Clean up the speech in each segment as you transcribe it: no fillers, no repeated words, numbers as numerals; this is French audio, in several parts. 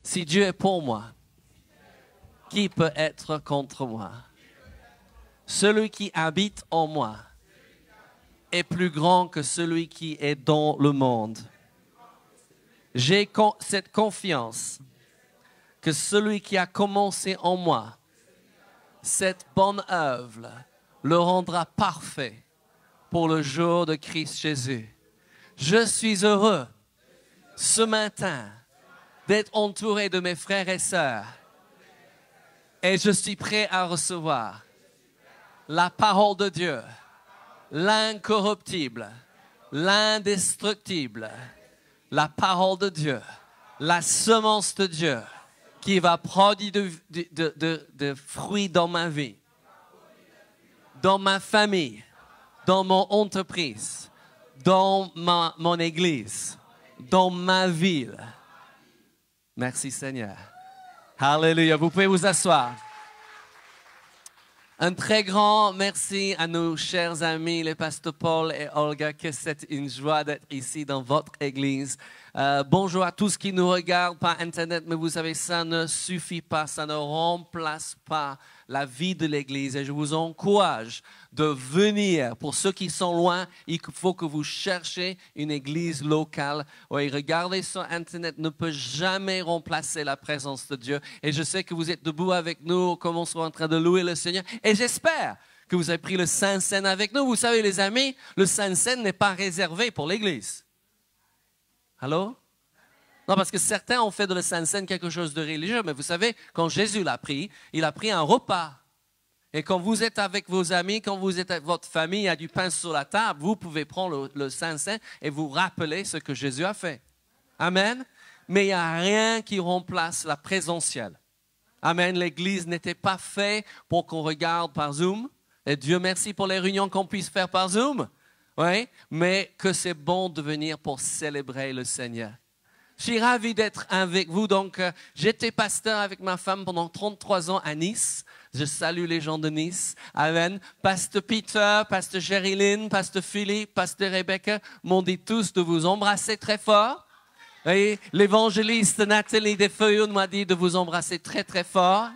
Si Dieu est pour moi, qui peut être contre moi? Celui qui habite en moi est plus grand que celui qui est dans le monde. J'ai cette confiance que celui qui a commencé en moi cette bonne œuvre le rendra parfait pour le jour de Christ Jésus. Je suis heureux ce matin d'être entouré de mes frères et sœurs et je suis prêt à recevoir la parole de Dieu, l'incorruptible, l'indestructible, la parole de Dieu, la semence de Dieu qui va produire de fruits dans ma vie, dans ma famille, dans mon entreprise, dans mon église, dans ma ville. Merci Seigneur. Alléluia. Vous pouvez vous asseoir. Un très grand merci à nos chers amis, les pasteurs Paul et Olga, que c'est une joie d'être ici dans votre église. Bonjour à tous qui nous regardent par Internet, mais vous savez, ça ne suffit pas, ça ne remplace pas la vie de l'église. Et je vous encourage de venir. Pour ceux qui sont loin, il faut que vous cherchiez une église locale. Oui, regarder sur Internet ne peut jamais remplacer la présence de Dieu. Et je sais que vous êtes debout avec nous, comme on soit en train de louer le Seigneur. Et j'espère que vous avez pris le Saint-Seine avec nous. Vous savez, les amis, le Saint-Seine n'est pas réservé pour l'église. Allô? Non, parce que certains ont fait de la Sainte-Seine quelque chose de religieux, mais vous savez, quand Jésus l'a pris, il a pris un repas. Et quand vous êtes avec vos amis, quand vous êtes avec votre famille, il y a du pain sur la table, vous pouvez prendre le Saint-Seine et vous rappeler ce que Jésus a fait. Amen. Mais il n'y a rien qui remplace la présentielle. Amen. L'église n'était pas faite pour qu'on regarde par Zoom. Et Dieu merci pour les réunions qu'on puisse faire par Zoom. Oui, mais que c'est bon de venir pour célébrer le Seigneur. Je suis ravi d'être avec vous. Donc, j'étais pasteur avec ma femme pendant 33 ans à Nice. Je salue les gens de Nice. Amen. Pasteur Peter, Pasteur Sherilyn, Pasteur Philippe, Pasteur Rebecca m'ont dit tous de vous embrasser très fort. Et l'évangéliste Nathalie Desfeuilles m'a dit de vous embrasser très très fort.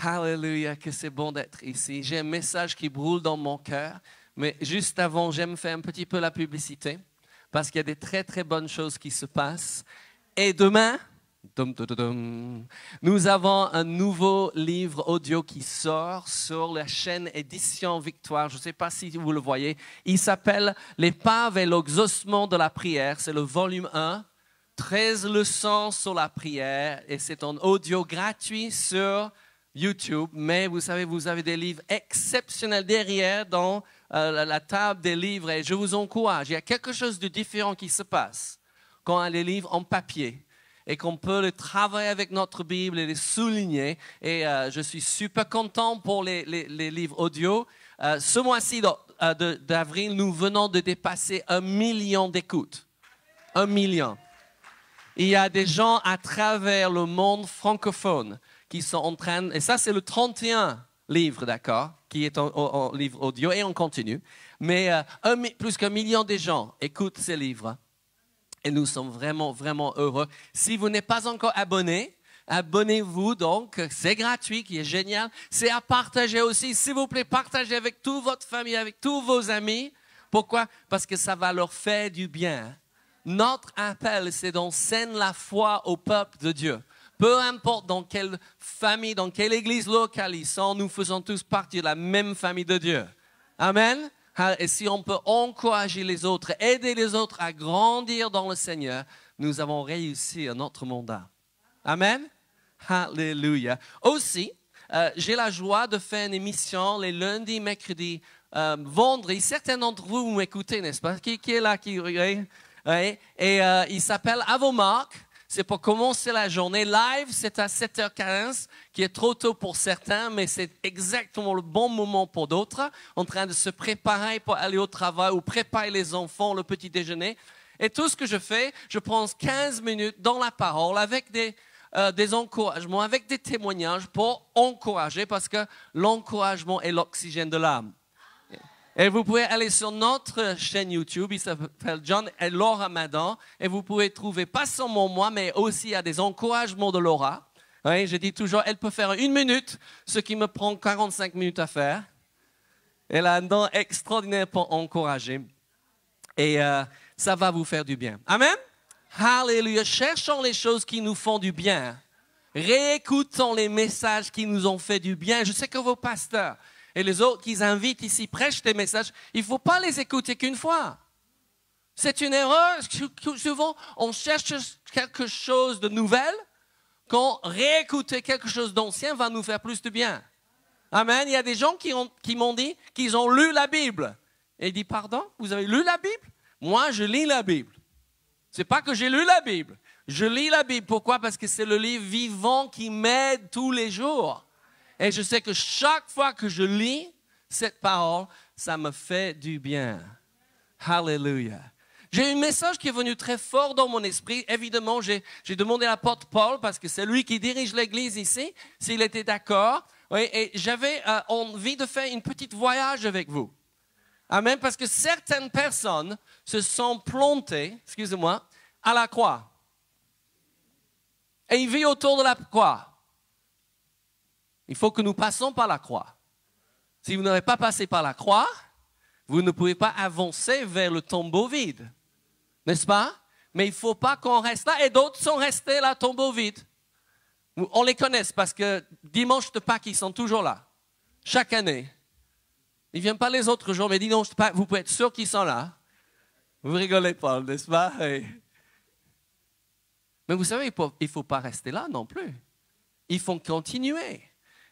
Alléluia, que c'est bon d'être ici. J'ai un message qui brûle dans mon cœur. Mais juste avant, j'aime faire un petit peu la publicité parce qu'il y a des très très bonnes choses qui se passent. Et demain, nous avons un nouveau livre audio qui sort sur la chaîne Édition Victoire. Je ne sais pas si vous le voyez. Il s'appelle « L'épave et l'exaucement de la prière ». C'est le volume 1, 13 leçons sur la prière. Et c'est un audio gratuit sur YouTube. Mais vous savez, vous avez des livres exceptionnels derrière dans la table des livres. Et je vous encourage, il y a quelque chose de différent qui se passe quand on a les livres en papier et qu'on peut les travailler avec notre Bible et les souligner. Et je suis super content pour les livres audio. Ce mois-ci d'avril, nous venons de dépasser 1 million d'écoutes. 1 million. Il y a des gens à travers le monde francophone qui sont en train, et ça c'est le 31 livre, d'accord, qui est en livre audio et on continue. Mais plus qu'1 million de gens écoutent ces livres. Et nous sommes vraiment, vraiment heureux. Si vous n'êtes pas encore abonné, abonnez-vous donc. C'est gratuit, qui est génial. C'est à partager aussi. S'il vous plaît, partagez avec toute votre famille, avec tous vos amis. Pourquoi? Parce que ça va leur faire du bien. Notre appel, c'est d'enseigner la foi au peuple de Dieu. Peu importe dans quelle famille, dans quelle église locale ils sont, nous faisons tous partie de la même famille de Dieu. Amen. Et si on peut encourager les autres, aider les autres à grandir dans le Seigneur, nous avons réussi à notre mandat. Amen. Alléluia. Aussi, j'ai la joie de faire une émission les lundis, mercredis, vendredis. Certains d'entre vous, vous m'écoutez, n'est-ce pas? Qui est là? Oui. Et il s'appelle À vos marques. C'est pour commencer la journée. Live, c'est à 7h15, qui est trop tôt pour certains, mais c'est exactement le bon moment pour d'autres, en train de se préparer pour aller au travail ou préparer les enfants, le petit déjeuner. Et tout ce que je fais, je prends 15 minutes dans la parole avec des encouragements, avec des témoignages pour encourager, parce que l'encouragement est l'oxygène de l'âme. Et vous pouvez aller sur notre chaîne YouTube, il s'appelle John et Laura Madan, et vous pouvez trouver pas seulement moi, mais aussi à des encouragements de Laura. Oui, je dis toujours, elle peut faire 1 minute, ce qui me prend 45 minutes à faire. Elle a un don extraordinaire pour encourager. Et ça va vous faire du bien. Amen. Alléluia. Cherchons les choses qui nous font du bien. Réécoutons les messages qui nous ont fait du bien. Je sais que vos pasteurs et les autres qu'ils invitent ici prêchent des messages. Il ne faut pas les écouter qu'une fois. C'est une erreur. Souvent, on cherche quelque chose de nouvel, quand réécouter quelque chose d'ancien va nous faire plus de bien. Amen. Il y a des gens qui m'ont dit qu'ils ont lu la Bible. Et il dit, pardon, vous avez lu la Bible? Moi, je lis la Bible. Ce n'est pas que j'ai lu la Bible. Je lis la Bible. Pourquoi? Parce que c'est le livre vivant qui m'aide tous les jours. Et je sais que chaque fois que je lis cette parole, ça me fait du bien. Hallelujah. J'ai un message qui est venu très fort dans mon esprit. Évidemment, j'ai demandé à l'apôtre Paul, parce que c'est lui qui dirige l'église ici, s'il était d'accord. Oui, et j'avais envie de faire un petit voyage avec vous. Amen. Parce que certaines personnes se sont plantées, excusez-moi, à la croix. Et ils vivent autour de la croix. Il faut que nous passions par la croix. Si vous n'avez pas passé par la croix, vous ne pouvez pas avancer vers le tombeau vide. N'est-ce pas? Mais il ne faut pas qu'on reste là. Et d'autres sont restés là, tombeau vide. On les connaît parce que dimanche de Pâques, ils sont toujours là. Chaque année. Ils ne viennent pas les autres jours, mais dimanche de Pâques, vous pouvez être sûr qu'ils sont là. Vous rigolez pas, n'est-ce pas? Et... Mais vous savez, il ne faut pas rester là non plus. Il faut continuer.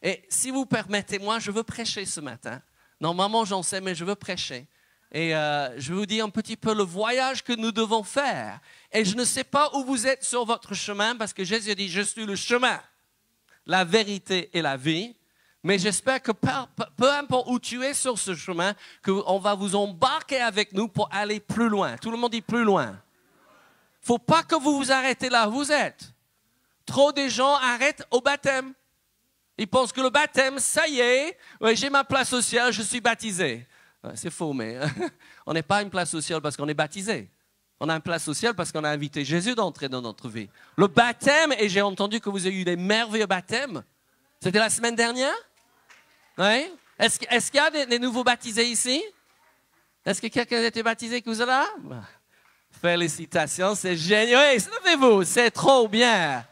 Et si vous permettez, moi, je veux prêcher ce matin. Normalement, j'en sais, mais je veux prêcher. Et je vais vous dire un petit peu le voyage que nous devons faire. Et je ne sais pas où vous êtes sur votre chemin, parce que Jésus dit, je suis le chemin, la vérité et la vie. Mais j'espère que peu importe où tu es sur ce chemin, qu'on va vous embarquer avec nous pour aller plus loin. Tout le monde dit plus loin. Il ne faut pas que vous vous arrêtez là où vous êtes. Trop de gens arrêtent au baptême. Ils pensent que le baptême, ça y est, j'ai ma place au ciel, je suis baptisé. C'est faux, mais on n'est pas une place au ciel parce qu'on est baptisé. On a une place au ciel parce qu'on a invité Jésus d'entrer dans notre vie. Le baptême, et j'ai entendu que vous avez eu des merveilleux baptêmes. C'était la semaine dernière? Oui? Est-ce qu'il y a des nouveaux baptisés ici? Est-ce que quelqu'un a été baptisé que vous êtes là? Félicitations, c'est génial. Levez-vous, c'est trop bien.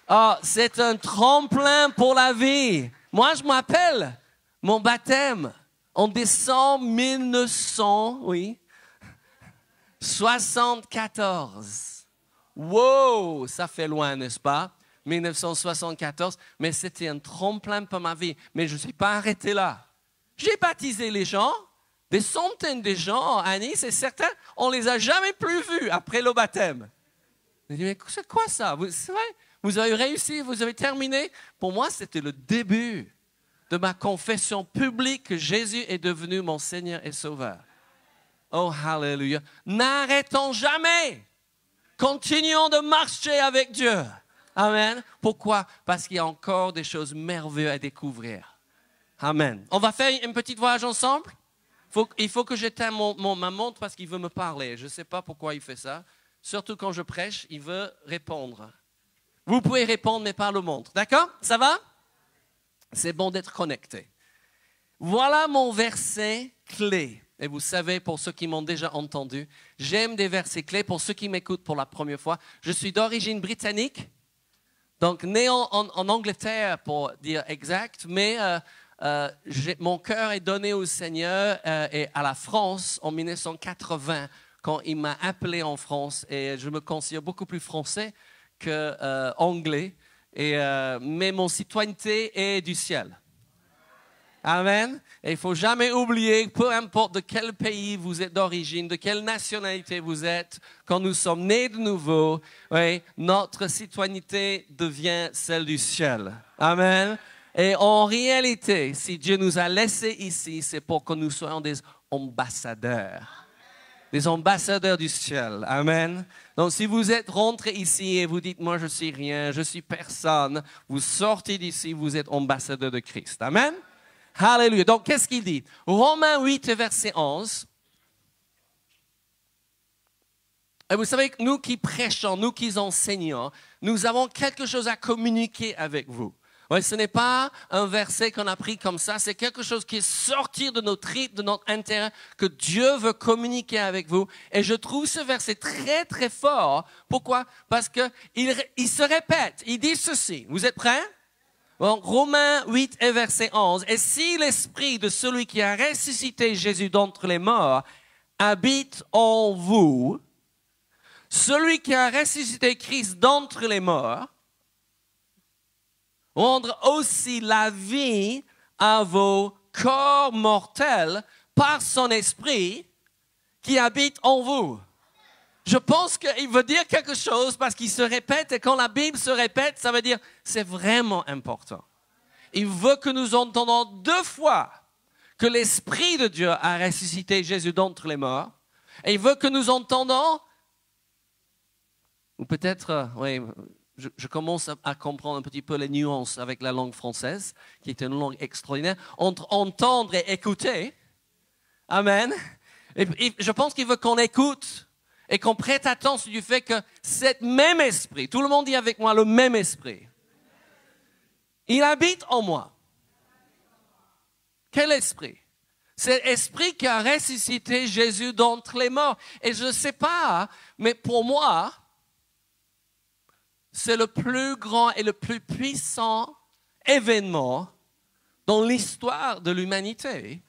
Oh, c'est un tremplin pour la vie. Moi, je m'appelle mon baptême en décembre 1974. Wow, ça fait loin, n'est-ce pas? 1974, mais c'était un tremplin pour ma vie. Mais je ne suis pas arrêté là. J'ai baptisé les gens, des centaines de gens à Nice, et certains, on ne les a jamais plus vus après le baptême. Je dis, mais c'est quoi ça? C'est vrai? Vous avez réussi, vous avez terminé. Pour moi, c'était le début de ma confession publique que Jésus est devenu mon Seigneur et Sauveur. Oh, hallelujah. N'arrêtons jamais. Continuons de marcher avec Dieu. Amen. Pourquoi? Parce qu'il y a encore des choses merveilleuses à découvrir. Amen. On va faire un petit voyage ensemble? Il faut que j'éteigne ma montre parce qu'il veut me parler. Je ne sais pas pourquoi il fait ça. Surtout quand je prêche, il veut répondre. Vous pouvez répondre, mais par le montre. D'accord? Ça va? C'est bon d'être connecté. Voilà mon verset clé. Et vous savez, pour ceux qui m'ont déjà entendu, j'aime des versets clés. Pour ceux qui m'écoutent pour la première fois, je suis d'origine britannique. Donc, né en Angleterre, pour dire exact, mais mon cœur est donné au Seigneur et à la France en 1980, quand il m'a appelé en France. Et je me considère beaucoup plus français qu'anglais. Mais mon citoyenneté est du ciel. Amen. Et il ne faut jamais oublier, peu importe de quel pays vous êtes d'origine, de quelle nationalité vous êtes, quand nous sommes nés de nouveau, notre citoyenneté devient celle du ciel. Amen. Et en réalité, si Dieu nous a laissés ici, c'est pour que nous soyons des ambassadeurs. Des ambassadeurs du ciel. Amen. Donc, si vous êtes rentrés ici et vous dites, moi, je ne suis rien, je suis personne, vous sortez d'ici, vous êtes ambassadeur de Christ. Amen. Alléluia. Donc, qu'est-ce qu'il dit? Romains 8, verset 11. Et vous savez que nous qui prêchons, nous qui enseignons, nous avons quelque chose à communiquer avec vous. Ouais, ce n'est pas un verset qu'on a pris comme ça, c'est quelque chose qui est sorti de notre tripes, de notre intérêt, que Dieu veut communiquer avec vous. Et je trouve ce verset très, très fort. Pourquoi? Parce qu'il se répète. Il dit ceci. Vous êtes prêts? Bon, Romains 8 et verset 11. Et si l'esprit de celui qui a ressuscité Jésus d'entre les morts habite en vous, celui qui a ressuscité Christ d'entre les morts, rendre aussi la vie à vos corps mortels par son esprit qui habite en vous. Je pense qu'il veut dire quelque chose parce qu'il se répète et quand la Bible se répète, ça veut dire c'est vraiment important. Il veut que nous entendons 2 fois que l'Esprit de Dieu a ressuscité Jésus d'entre les morts et il veut que nous entendons, ou peut-être, oui, je commence à comprendre un petit peu les nuances avec la langue française, qui est une langue extraordinaire, entre entendre et écouter. Amen. Et je pense qu'il veut qu'on écoute et qu'on prête attention du fait que cet même esprit, tout le monde dit avec moi le même esprit, il habite en moi. Quel esprit? C'est l'esprit qui a ressuscité Jésus d'entre les morts. Et je ne sais pas, mais pour moi, c'est le plus grand et le plus puissant événement dans l'histoire de l'humanité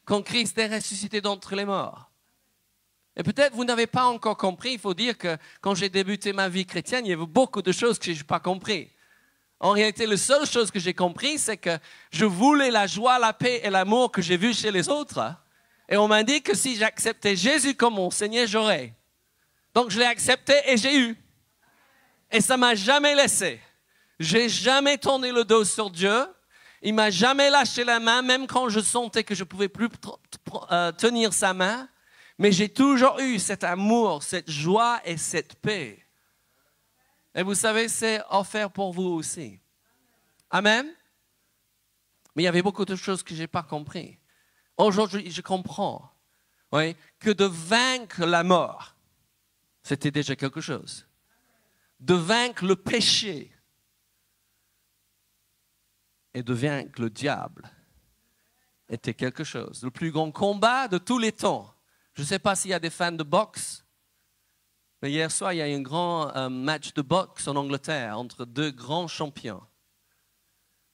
quand Christ est ressuscité d'entre les morts. Et peut-être vous n'avez pas encore compris, il faut dire que quand j'ai débuté ma vie chrétienne, il y avait beaucoup de choses que je n'ai pas compris. En réalité, la seule chose que j'ai compris, c'est que je voulais la joie, la paix et l'amour que j'ai vu chez les autres. Et on m'a dit que si j'acceptais Jésus comme mon Seigneur, j'aurais. Donc je l'ai accepté et j'ai eu. Et ça m'a jamais laissé. J'ai jamais tourné le dos sur Dieu. Il m'a jamais lâché la main, même quand je sentais que je pouvais plus tenir sa main. Mais j'ai toujours eu cet amour, cette joie et cette paix. Et vous savez, c'est offert pour vous aussi. Amen. Mais il y avait beaucoup de choses que j'ai pas compris. Aujourd'hui, je comprends, oui, que de vaincre la mort, c'était déjà quelque chose. De vaincre le péché et de vaincre le diable était quelque chose. Le plus grand combat de tous les temps. Je ne sais pas s'il y a des fans de boxe, mais hier soir, il y a eu un grand match de boxe en Angleterre entre 2 grands champions.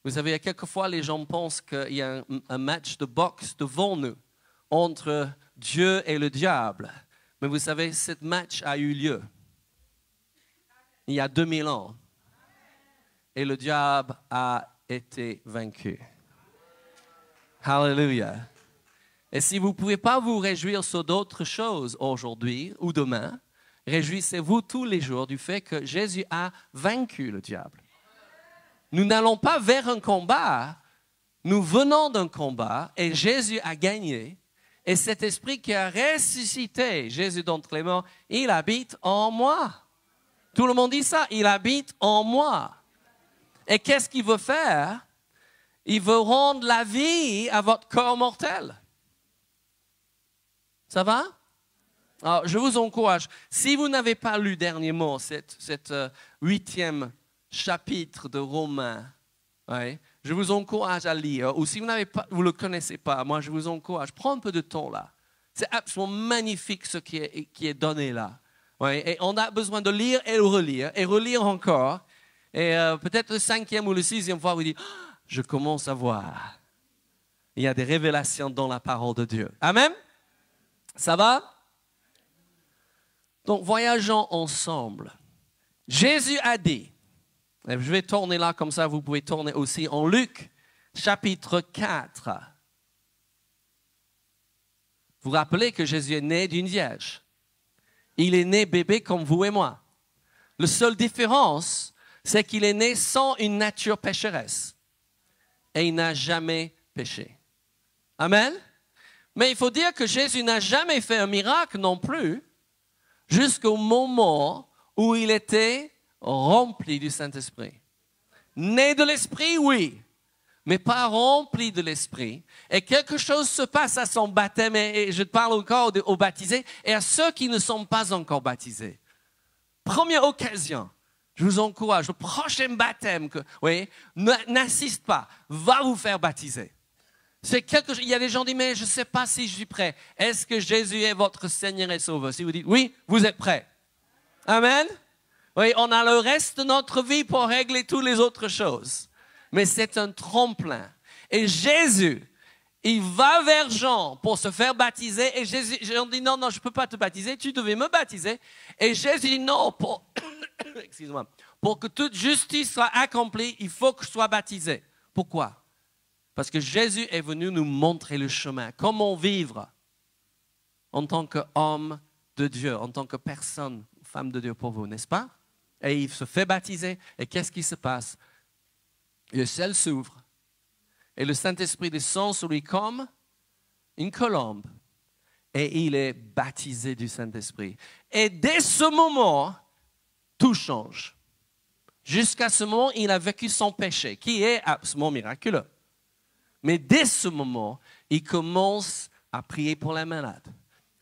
Vous savez, quelquefois, les gens pensent qu'il y a un match de boxe devant nous entre Dieu et le diable. Mais vous savez, ce match a eu lieu il y a 2000 ans. Et le diable a été vaincu. Hallelujah. Et si vous ne pouvez pas vous réjouir sur d'autres choses aujourd'hui ou demain, réjouissez-vous tous les jours du fait que Jésus a vaincu le diable. Nous n'allons pas vers un combat, nous venons d'un combat et Jésus a gagné. Et cet esprit qui a ressuscité Jésus d'entre les morts, il habite en moi. Tout le monde dit ça, il habite en moi. Et qu'est-ce qu'il veut faire? Il veut rendre la vie à votre corps mortel. Ça va? Alors, je vous encourage, si vous n'avez pas lu dernièrement cette 8e chapitre de Romains, ouais, je vous encourage à lire. Ou si vous ne le connaissez pas, moi je vous encourage, prends un peu de temps là. C'est absolument magnifique ce qui est donné là. Ouais, et on a besoin de lire et relire encore. Et peut-être le 5e ou le 6e fois, vous dites, oh, je commence à voir. Il y a des révélations dans la parole de Dieu. Amen? Ça va? Donc, voyageons ensemble. Jésus a dit, et je vais tourner là comme ça, vous pouvez tourner aussi en Luc, chapitre 4. Vous vous rappelez que Jésus est né d'une vierge. Il est né bébé comme vous et moi. La seule différence, c'est qu'il est né sans une nature pécheresse. Et il n'a jamais péché. Amen? Mais il faut dire que Jésus n'a jamais fait un miracle non plus, jusqu'au moment où il était rempli du Saint-Esprit. Né de l'Esprit, oui. mais pas rempli de l'Esprit, et quelque chose se passe à son baptême, et je parle encore aux baptisés, et à ceux qui ne sont pas encore baptisés. Première occasion, je vous encourage, le prochain baptême, n'insiste pas, va vous faire baptiser. C'est quelque chose. Il y a des gens qui disent, mais je ne sais pas si je suis prêt. Est-ce que Jésus est votre Seigneur et Sauveur? Si vous dites oui, vous êtes prêt. Amen. Oui, on a le reste de notre vie pour régler toutes les autres choses. Mais c'est un tremplin. Et Jésus, il va vers Jean pour se faire baptiser. Et Jean dit, non, je ne peux pas te baptiser, tu devais me baptiser. Et Jésus dit, non, excuse-moi, pour que toute justice soit accomplie, il faut que je sois baptisé. Pourquoi? Parce que Jésus est venu nous montrer le chemin. Comment vivre en tant qu'homme de Dieu, en tant que personne, femme de Dieu pour vous, n'est-ce pas? Et il se fait baptiser. Et qu'est-ce qui se passe? Le ciel s'ouvre. Et le Saint-Esprit descend sur lui comme une colombe. Et il est baptisé du Saint-Esprit. Et dès ce moment, tout change. Jusqu'à ce moment, il a vécu son péché, qui est absolument miraculeux. Mais dès ce moment, il commence à prier pour les malades,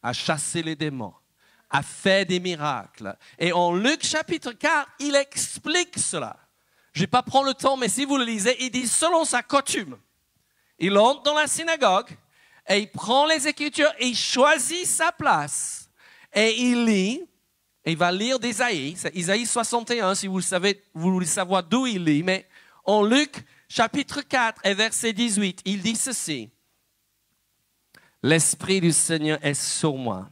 à chasser les démons, à faire des miracles. Et en Luc chapitre 4, il explique cela. Je ne vais pas prendre le temps, mais si vous le lisez, il dit selon sa coutume. Il entre dans la synagogue et il prend les Écritures et il choisit sa place. Et il lit, et il va lire d'Isaïe, c'est Isaïe 61, si vous voulez savoir d'où il lit, mais en Luc chapitre 4 et verset 18, il dit ceci. L'Esprit du Seigneur est sur moi.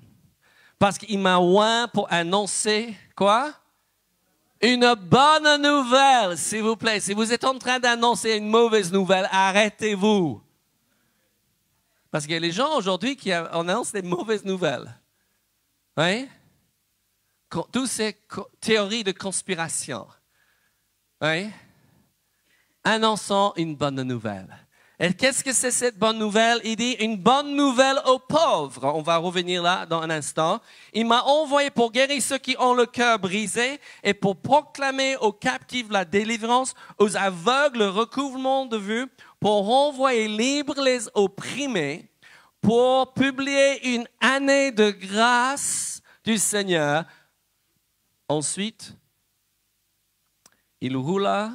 Parce qu'il m'a oint pour annoncer, quoi? Une bonne nouvelle, s'il vous plaît. Si vous êtes en train d'annoncer une mauvaise nouvelle, arrêtez-vous. Parce qu'il y a les gens aujourd'hui qui annoncent des mauvaises nouvelles. Oui? Toutes ces théories de conspiration. Oui? Annonçons une bonne nouvelle. Et qu'est-ce que c'est cette bonne nouvelle? Il dit une bonne nouvelle aux pauvres. On va revenir là dans un instant. Il m'a envoyé pour guérir ceux qui ont le cœur brisé et pour proclamer aux captifs la délivrance, aux aveugles le recouvrement de vue, pour renvoyer libres les opprimés, pour publier une année de grâce du Seigneur. Ensuite, il roula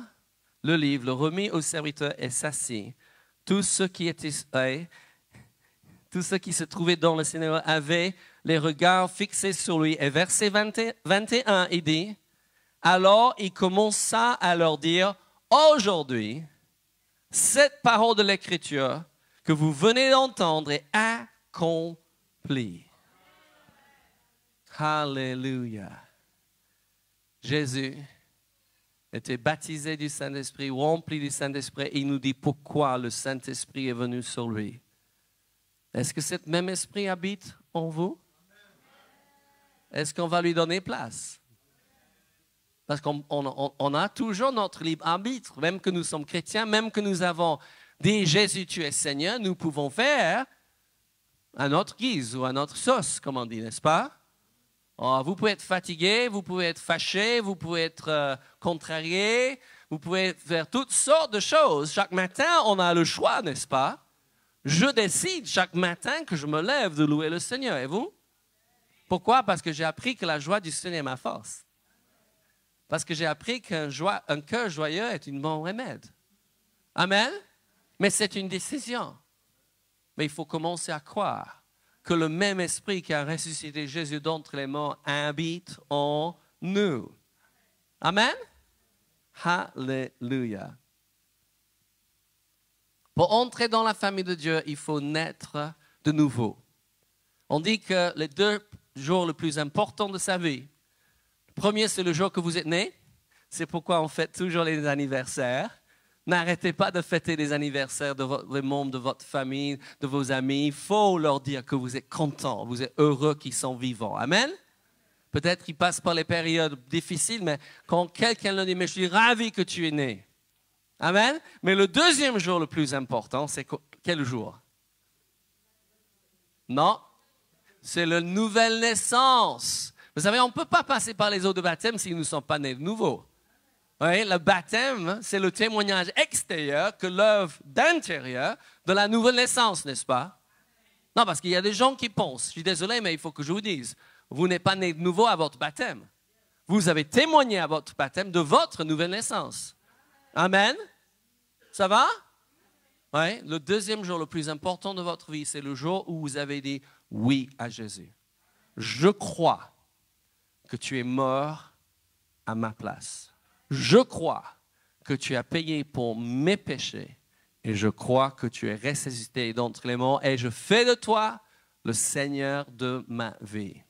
le livre, le remit au serviteur et s'assit. Tous ceux qui se trouvaient dans le Seigneur avaient les regards fixés sur lui. Et verset 21, il dit, alors il commença à leur dire, aujourd'hui, cette parole de l'Écriture que vous venez d'entendre est accomplie. Alléluia. Jésus était baptisé du Saint-Esprit, rempli du Saint-Esprit, et il nous dit pourquoi le Saint-Esprit est venu sur lui. Est-ce que cet même esprit habite en vous? Est-ce qu'on va lui donner place? Parce qu'on a toujours notre libre arbitre, même que nous sommes chrétiens, même que nous avons dit Jésus, tu es Seigneur, nous pouvons faire à notre guise ou à notre sauce, comme on dit, n'est-ce pas? Oh, vous pouvez être fatigué, vous pouvez être fâché, vous pouvez être contrarié, vous pouvez faire toutes sortes de choses. Chaque matin, on a le choix, n'est-ce pas? Je décide chaque matin que je me lève de louer le Seigneur. Et vous? Pourquoi? Parce que j'ai appris que la joie du Seigneur est ma force. Parce que j'ai appris qu'un cœur joyeux est un bon remède. Amen? Mais c'est une décision. Mais il faut commencer à croire que le même esprit qui a ressuscité Jésus d'entre les morts habite en nous. Amen? Alléluia. Pour entrer dans la famille de Dieu, il faut naître de nouveau. On dit que les 2 jours les plus importants de sa vie, le premier, c'est le jour que vous êtes né. C'est pourquoi on fête toujours les anniversaires. N'arrêtez pas de fêter les anniversaires des membres de votre famille, de vos amis. Il faut leur dire que vous êtes contents, vous êtes heureux qu'ils sont vivants. Amen? Peut-être qu'ils passent par les périodes difficiles, mais quand quelqu'un leur dit, mais je suis ravi que tu es né. Amen? Mais le deuxième jour le plus important, c'est quel jour? Non, c'est la nouvelle naissance. Vous savez, on ne peut pas passer par les eaux de baptême si nous ne sommes pas nés de nouveau. Oui, le baptême, c'est le témoignage extérieur que l'œuvre d'intérieur de la nouvelle naissance, n'est-ce pas? Non, parce qu'il y a des gens qui pensent, je suis désolé, mais il faut que je vous dise, vous n'êtes pas né de nouveau à votre baptême. Vous avez témoigné à votre baptême de votre nouvelle naissance. Amen? Ça va? Oui, le deuxième jour le plus important de votre vie, c'est le jour où vous avez dit oui à Jésus. Je crois que tu es mort à ma place. Je crois que tu as payé pour mes péchés et je crois que tu es ressuscité d'entre les morts et je fais de toi le Seigneur de ma vie.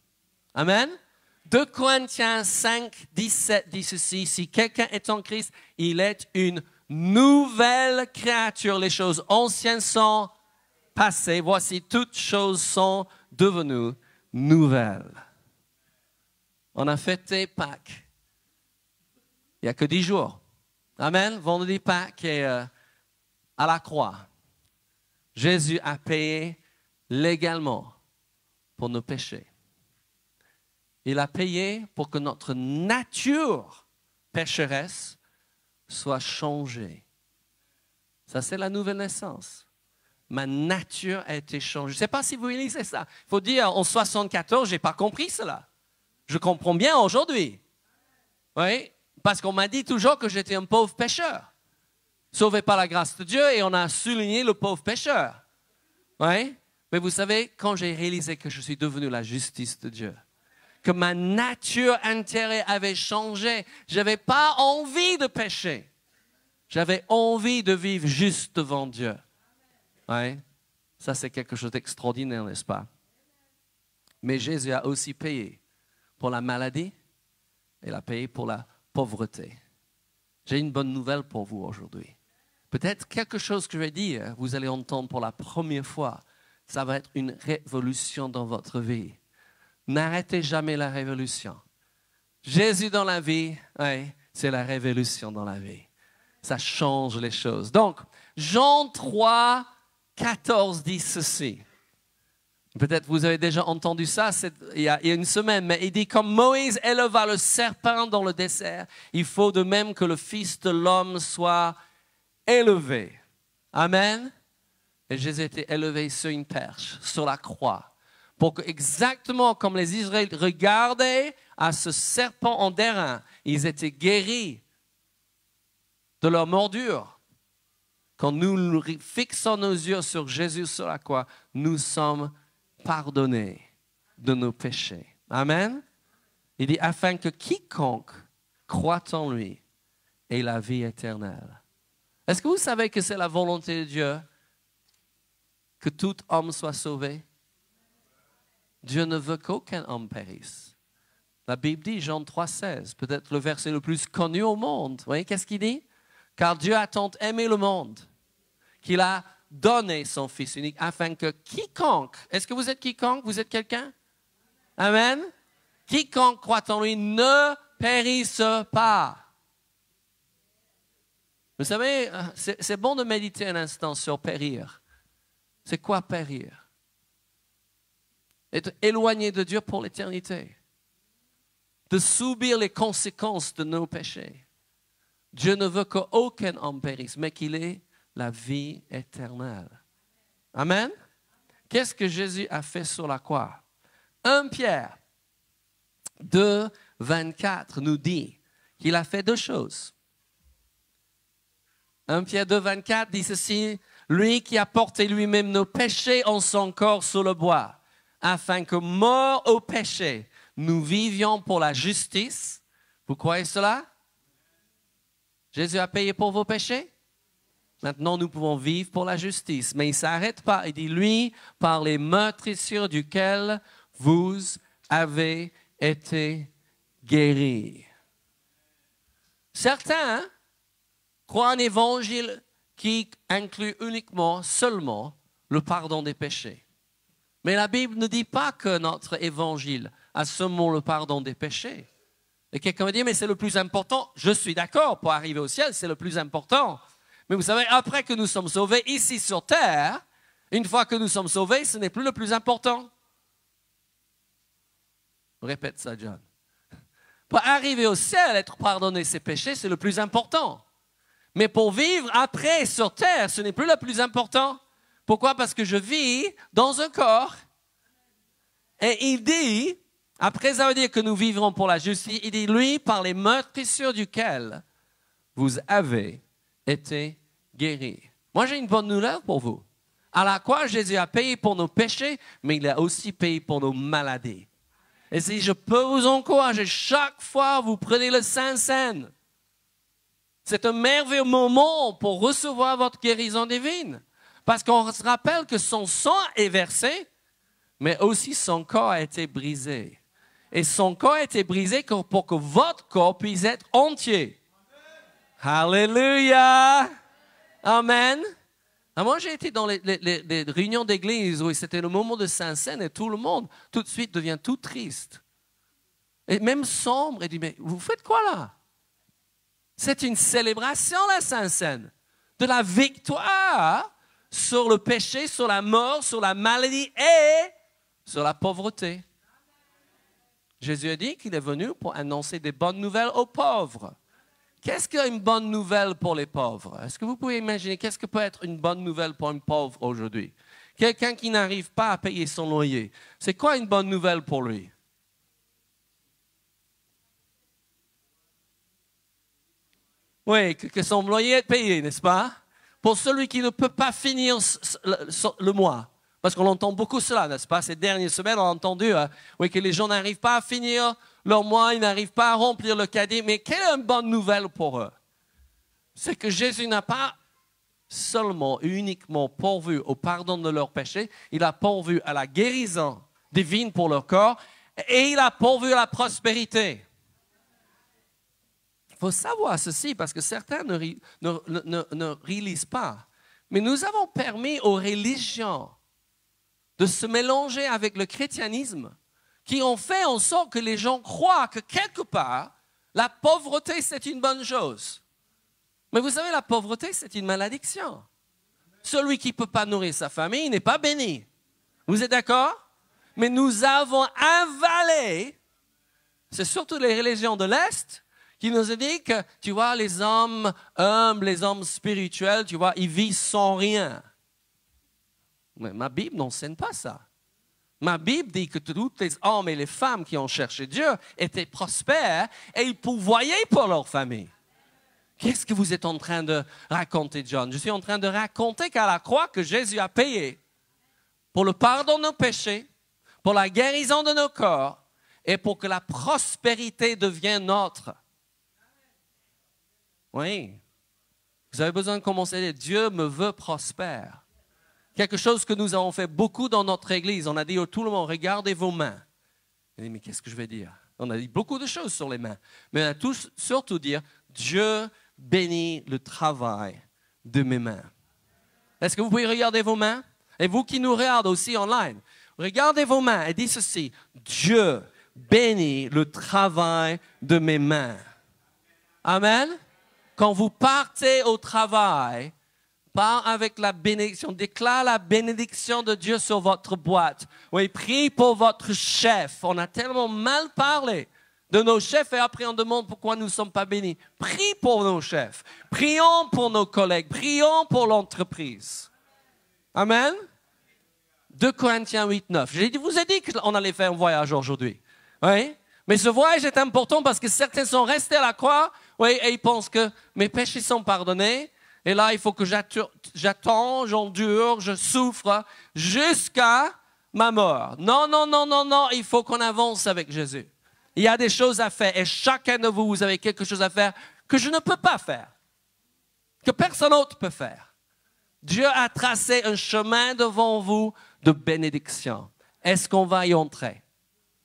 Amen. 2 Corinthiens 5, 17 dit ceci, si quelqu'un est en Christ, il est une nouvelle créature. Les choses anciennes sont passées. Voici, toutes choses sont devenues nouvelles. On a fêté Pâques. Il n'y a que 10 jours. Amen. Vendredi Pâques est à la croix. Jésus a payé légalement pour nos péchés. Il a payé pour que notre nature pécheresse soit changée. Ça, c'est la nouvelle naissance. Ma nature a été changée. Je ne sais pas si vous lisez ça. Il faut dire, en 1974, je n'ai pas compris cela. Je comprends bien aujourd'hui. Oui, parce qu'on m'a dit toujours que j'étais un pauvre pécheur. Sauvé par la grâce de Dieu et on a souligné le pauvre pécheur. Oui, mais vous savez, quand j'ai réalisé que je suis devenu la justice de Dieu, que ma nature intérieure avait changé, je n'avais pas envie de pécher. J'avais envie de vivre juste devant Dieu. Oui, ça c'est quelque chose d'extraordinaire, n'est-ce pas? Mais Jésus a aussi payé pour la maladie, il a payé pour la pauvreté. J'ai une bonne nouvelle pour vous aujourd'hui. Peut-être quelque chose que je vais dire, vous allez entendre pour la première fois. Ça va être une révolution dans votre vie. N'arrêtez jamais la révolution. Jésus dans la vie, oui, c'est la révolution dans la vie. Ça change les choses. Donc, Jean 3, 14 dit ceci. Peut-être vous avez déjà entendu ça il y a une semaine, mais il dit, comme Moïse éleva le serpent dans le désert, il faut de même que le Fils de l'homme soit élevé. Amen. Et Jésus était élevé sur une perche, sur la croix, pour que exactement comme les Israélites regardaient à ce serpent en d'airain, ils étaient guéris de leur morsure. Quand nous fixons nos yeux sur Jésus sur la croix, nous sommes pardonnés de nos péchés. Amen. Il dit, afin que quiconque croit en lui ait la vie éternelle. Est-ce que vous savez que c'est la volonté de Dieu que tout homme soit sauvé? Dieu ne veut qu'aucun homme périsse. La Bible dit, Jean 3,16, peut-être le verset le plus connu au monde. Vous voyez, qu'est-ce qu'il dit? Car Dieu a tant aimé le monde qu'il a donné son Fils unique afin que quiconque, est-ce que vous êtes quiconque? Vous êtes quelqu'un? Amen? Quiconque croit en lui ne périsse pas. Vous savez, c'est bon de méditer un instant sur périr. C'est quoi périr? Être éloigné de Dieu pour l'éternité. De subir les conséquences de nos péchés. Dieu ne veut qu'aucun homme périsse, mais qu'il ait la vie éternelle. Amen? Qu'est-ce que Jésus a fait sur la croix? 1 Pierre 2, 24 nous dit qu'il a fait deux choses. 1 Pierre 2, 24 dit ceci, lui qui a porté lui-même nos péchés en son corps sur le bois, afin que, morts au péché, nous vivions pour la justice. Vous croyez cela? Jésus a payé pour vos péchés? Maintenant, nous pouvons vivre pour la justice. Mais il ne s'arrête pas. Il dit, lui, par les meurtrissures duquel vous avez été guéris. Certains croient un évangile qui inclut uniquement, seulement, le pardon des péchés. Mais la Bible ne dit pas que notre évangile a seulement le pardon des péchés. Et quelqu'un va dire, mais c'est le plus important. Je suis d'accord, pour arriver au ciel, c'est le plus important. Mais vous savez, après que nous sommes sauvés ici sur terre, une fois que nous sommes sauvés, ce n'est plus le plus important. Répète ça, John. Pour arriver au ciel, être pardonné ses péchés, c'est le plus important. Mais pour vivre après sur terre, ce n'est plus le plus important. Pourquoi? Parce que je vis dans un corps. Et il dit, après ça veut dire que nous vivrons pour la justice, il dit, lui, par les meurtrissures duquel vous avez été guéris. Moi, j'ai une bonne nouvelle pour vous. À la croix, Jésus a payé pour nos péchés, mais il a aussi payé pour nos maladies. Et si je peux vous encourager, chaque fois vous prenez le Saint-Seine, c'est un merveilleux moment pour recevoir votre guérison divine. Parce qu'on se rappelle que son sang est versé, mais aussi son corps a été brisé. Et son corps a été brisé pour que votre corps puisse être entier. Alléluia! Amen! Moi, j'ai été dans les réunions d'église où c'était le moment de Saint-Seine et tout le monde, tout de suite, devient tout triste. Et même sombre, et dit, mais vous faites quoi là? C'est une célébration, la Saint-Seine, de la victoire sur le péché, sur la mort, sur la maladie et sur la pauvreté. Jésus a dit qu'il est venu pour annoncer des bonnes nouvelles aux pauvres. Qu'est-ce qu'une bonne nouvelle pour les pauvres? Est-ce que vous pouvez imaginer qu'est-ce que peut être une bonne nouvelle pour un pauvre aujourd'hui? Quelqu'un qui n'arrive pas à payer son loyer. C'est quoi une bonne nouvelle pour lui? Oui, que son loyer est payé, n'est-ce pas? Pour celui qui ne peut pas finir le mois. Parce qu'on entend beaucoup cela, n'est-ce pas? Ces dernières semaines, on a entendu que les gens n'arrivent pas à finir leur mois, ils n'arrivent pas à remplir le caddie. Mais quelle est une bonne nouvelle pour eux? C'est que Jésus n'a pas seulement, uniquement pourvu au pardon de leurs péchés, il a pourvu à la guérison divine pour leur corps et il a pourvu à la prospérité. Il faut savoir ceci parce que certains ne réalisent pas. Mais nous avons permis aux religions de se mélanger avec le christianisme, qui ont fait en sorte que les gens croient que quelque part, la pauvreté, c'est une bonne chose. Mais vous savez, la pauvreté, c'est une malédiction. Celui qui ne peut pas nourrir sa famille n'est pas béni. Vous êtes d'accord? Mais nous avons avalé, c'est surtout les religions de l'Est, qui nous ont dit que, tu vois, les hommes humbles, les hommes spirituels, tu vois, ils vivent sans rien. Mais ma Bible n'enseigne pas ça. Ma Bible dit que tous les hommes et les femmes qui ont cherché Dieu étaient prospères et ils pourvoyaient pour leur famille. Qu'est-ce que vous êtes en train de raconter, John? Je suis en train de raconter qu'à la croix que Jésus a payé pour le pardon de nos péchés, pour la guérison de nos corps et pour que la prospérité devienne nôtre. Oui. Vous avez besoin de commencer à dire, Dieu me veut prospère. Quelque chose que nous avons fait beaucoup dans notre église. On a dit à tout le monde, regardez vos mains. On a dit, mais qu'est-ce que je vais dire? On a dit beaucoup de choses sur les mains. Mais on a surtout dit, Dieu bénit le travail de mes mains. Est-ce que vous pouvez regarder vos mains? Et vous qui nous regardez aussi online, regardez vos mains et dites ceci, Dieu bénit le travail de mes mains. Amen? Quand vous partez au travail, part avec la bénédiction, déclare la bénédiction de Dieu sur votre boîte. Oui, prie pour votre chef. On a tellement mal parlé de nos chefs et après on demande pourquoi nous ne sommes pas bénis. Prie pour nos chefs. Prions pour nos collègues. Prions pour l'entreprise. Amen. 2 Corinthiens 8, 9. Je vous ai dit qu'on allait faire un voyage aujourd'hui. Oui. Mais ce voyage est important parce que certains sont restés à la croix, oui, et ils pensent que mes péchés sont pardonnés. Et là, il faut que j'attends, j'endure, je souffre jusqu'à ma mort. Non, non, non, non, non, il faut qu'on avance avec Jésus. Il y a des choses à faire et chacun de vous, vous avez quelque chose à faire que je ne peux pas faire, que personne d'autre peut faire. Dieu a tracé un chemin devant vous de bénédiction. Est-ce qu'on va y entrer?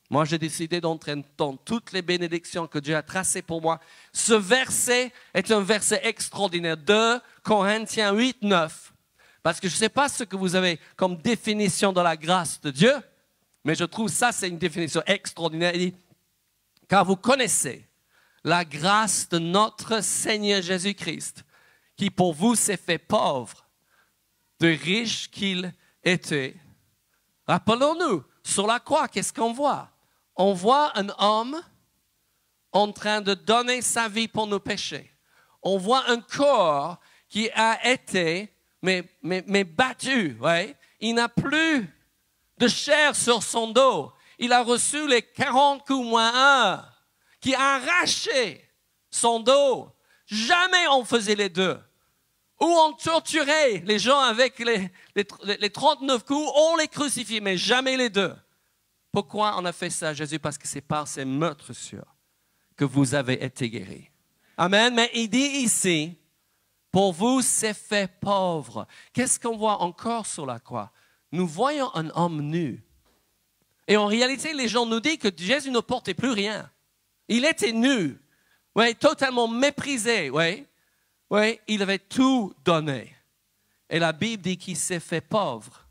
Moi, j'ai décidé d'entrer dans toutes les bénédictions que Dieu a tracées pour moi. Ce verset est un verset extraordinaire. 2 Corinthiens 8, 9. Parce que je ne sais pas ce que vous avez comme définition de la grâce de Dieu, mais je trouve ça, c'est une définition extraordinaire. Il dit, car vous connaissez la grâce de notre Seigneur Jésus-Christ, qui pour vous s'est fait pauvre, de riche qu'il était. Rappelons-nous, sur la croix, qu'est-ce qu'on voit? On voit un homme en train de donner sa vie pour nos péchés. On voit un corps qui a été mais battu. Ouais? Il n'a plus de chair sur son dos. Il a reçu les 40 coups moins 1 qui a arraché son dos. Jamais on faisait les deux. Ou on torturait les gens avec les 39 coups, on les crucifiait, mais jamais les deux. Pourquoi on a fait ça, Jésus? Parce que c'est par ces meurtrissures que vous avez été guéris. Amen. Mais il dit ici, pour vous, c'est fait pauvre. Qu'est-ce qu'on voit encore sur la croix? Nous voyons un homme nu. Et en réalité, les gens nous disent que Jésus ne portait plus rien. Il était nu, ouais, totalement méprisé. Ouais. Ouais, il avait tout donné. Et la Bible dit qu'il s'est fait pauvre,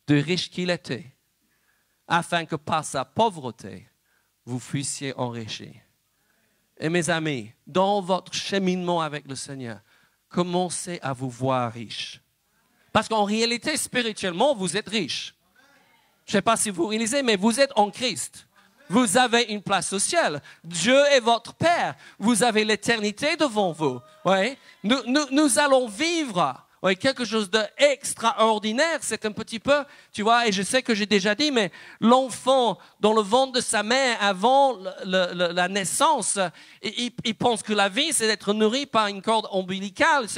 de riche qu'il était, afin que par sa pauvreté, vous fussiez enrichis. Et mes amis, dans votre cheminement avec le Seigneur, commencez à vous voir riche. Parce qu'en réalité, spirituellement, vous êtes riche. Je ne sais pas si vous réalisez, mais vous êtes en Christ. Vous avez une place au ciel. Dieu est votre Père. Vous avez l'éternité devant vous. Ouais. Nous allons vivre quelque chose d'extraordinaire. C'est un petit peu, tu vois, et je sais que j'ai déjà dit, mais l'enfant dans le ventre de sa mère avant la naissance, il pense que la vie, c'est d'être nourri par une corde ombilicale.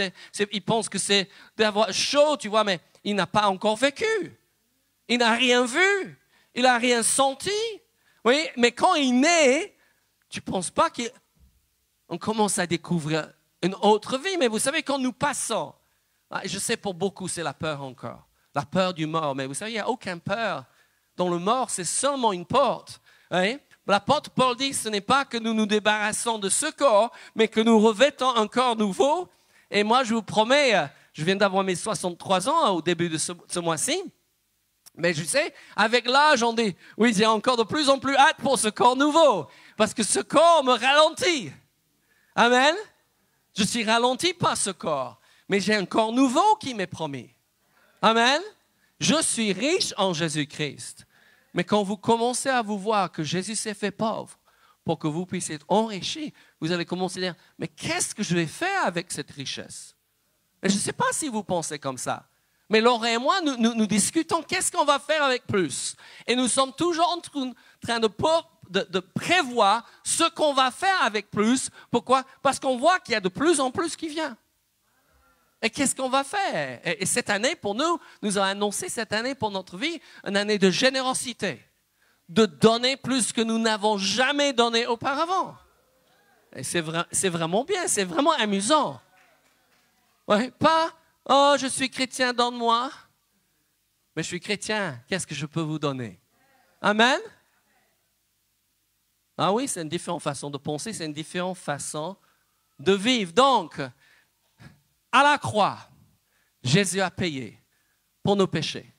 Il pense que c'est d'avoir chaud, tu vois, mais il n'a pas encore vécu. Il n'a rien vu. Il n'a rien senti. Oui, mais quand il naît, tu ne penses pas qu'on commence à découvrir une autre vie. Mais vous savez, quand nous passons, je sais pour beaucoup, c'est la peur encore. La peur du mort. Mais vous savez, il n'y a aucune peur. Dans le mort, c'est seulement une porte. Oui? L'apôtre Paul dit, ce n'est pas que nous nous débarrassons de ce corps, mais que nous revêtons un corps nouveau. Et moi, je vous promets, je viens d'avoir mes 63 ans au début de ce mois-ci. Mais je sais, avec l'âge, on dit, oui, j'ai encore de plus en plus hâte pour ce corps nouveau. Parce que ce corps me ralentit. Amen. Je suis ralenti par ce corps. Mais j'ai un corps nouveau qui m'est promis. Amen. Je suis riche en Jésus-Christ. Mais quand vous commencez à vous voir que Jésus s'est fait pauvre pour que vous puissiez être enrichis, vous allez commencer à dire, mais qu'est-ce que je vais faire avec cette richesse? Et je ne sais pas si vous pensez comme ça. Mais Laura et moi, nous discutons qu'est-ce qu'on va faire avec plus. Et nous sommes toujours en train de prévoir ce qu'on va faire avec plus. Pourquoi? Parce qu'on voit qu'il y a de plus en plus qui vient. Et qu'est-ce qu'on va faire? Et cette année, pour nous avons annoncé cette année pour notre vie, une année de générosité. De donner plus que nous n'avons jamais donné auparavant. Et c'est vraiment bien, c'est vraiment amusant. Ouais, pas... Oh, je suis chrétien, donne-moi. Mais je suis chrétien, qu'est-ce que je peux vous donner? Amen? Ah oui, c'est une différente façon de penser, c'est une différente façon de vivre. Donc, à la croix, Jésus a payé pour nos péchés,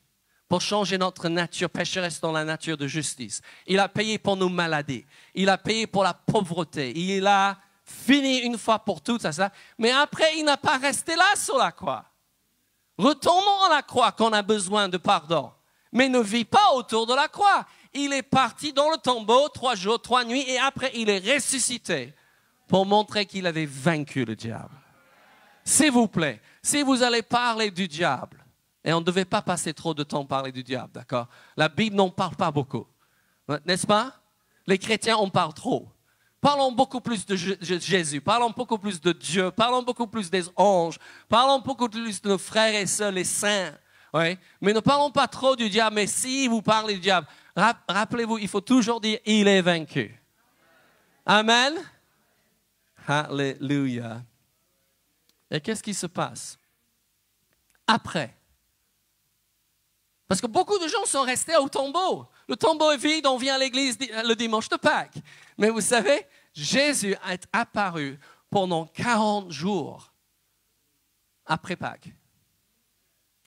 pour changer notre nature pécheresse dans la nature de justice. Il a payé pour nos maladies. Il a payé pour la pauvreté. Il a fini une fois pour toutes ça. Mais après, il n'a pas resté là sur la croix. Retournons à la croix quand on a besoin de pardon. Mais ne vit pas autour de la croix. Il est parti dans le tombeau 3 jours, 3 nuits et après il est ressuscité pour montrer qu'il avait vaincu le diable. S'il vous plaît, si vous allez parler du diable, et on ne devait pas passer trop de temps à parler du diable, d'accord? La Bible n'en parle pas beaucoup, n'est-ce pas? Les chrétiens en parlent trop. Parlons beaucoup plus de Jésus, parlons beaucoup plus de Dieu, parlons beaucoup plus des anges, parlons beaucoup plus de nos frères et sœurs, les saints. Oui? Mais ne parlons pas trop du diable, mais si vous parlez du diable, rappelez-vous, il faut toujours dire « il est vaincu ». Amen. Alléluia. Et qu'est-ce qui se passe après? Parce que beaucoup de gens sont restés au tombeau. Le tombeau est vide, on vient à l'église le dimanche de Pâques. Mais vous savez, Jésus est apparu pendant 40 jours après Pâques,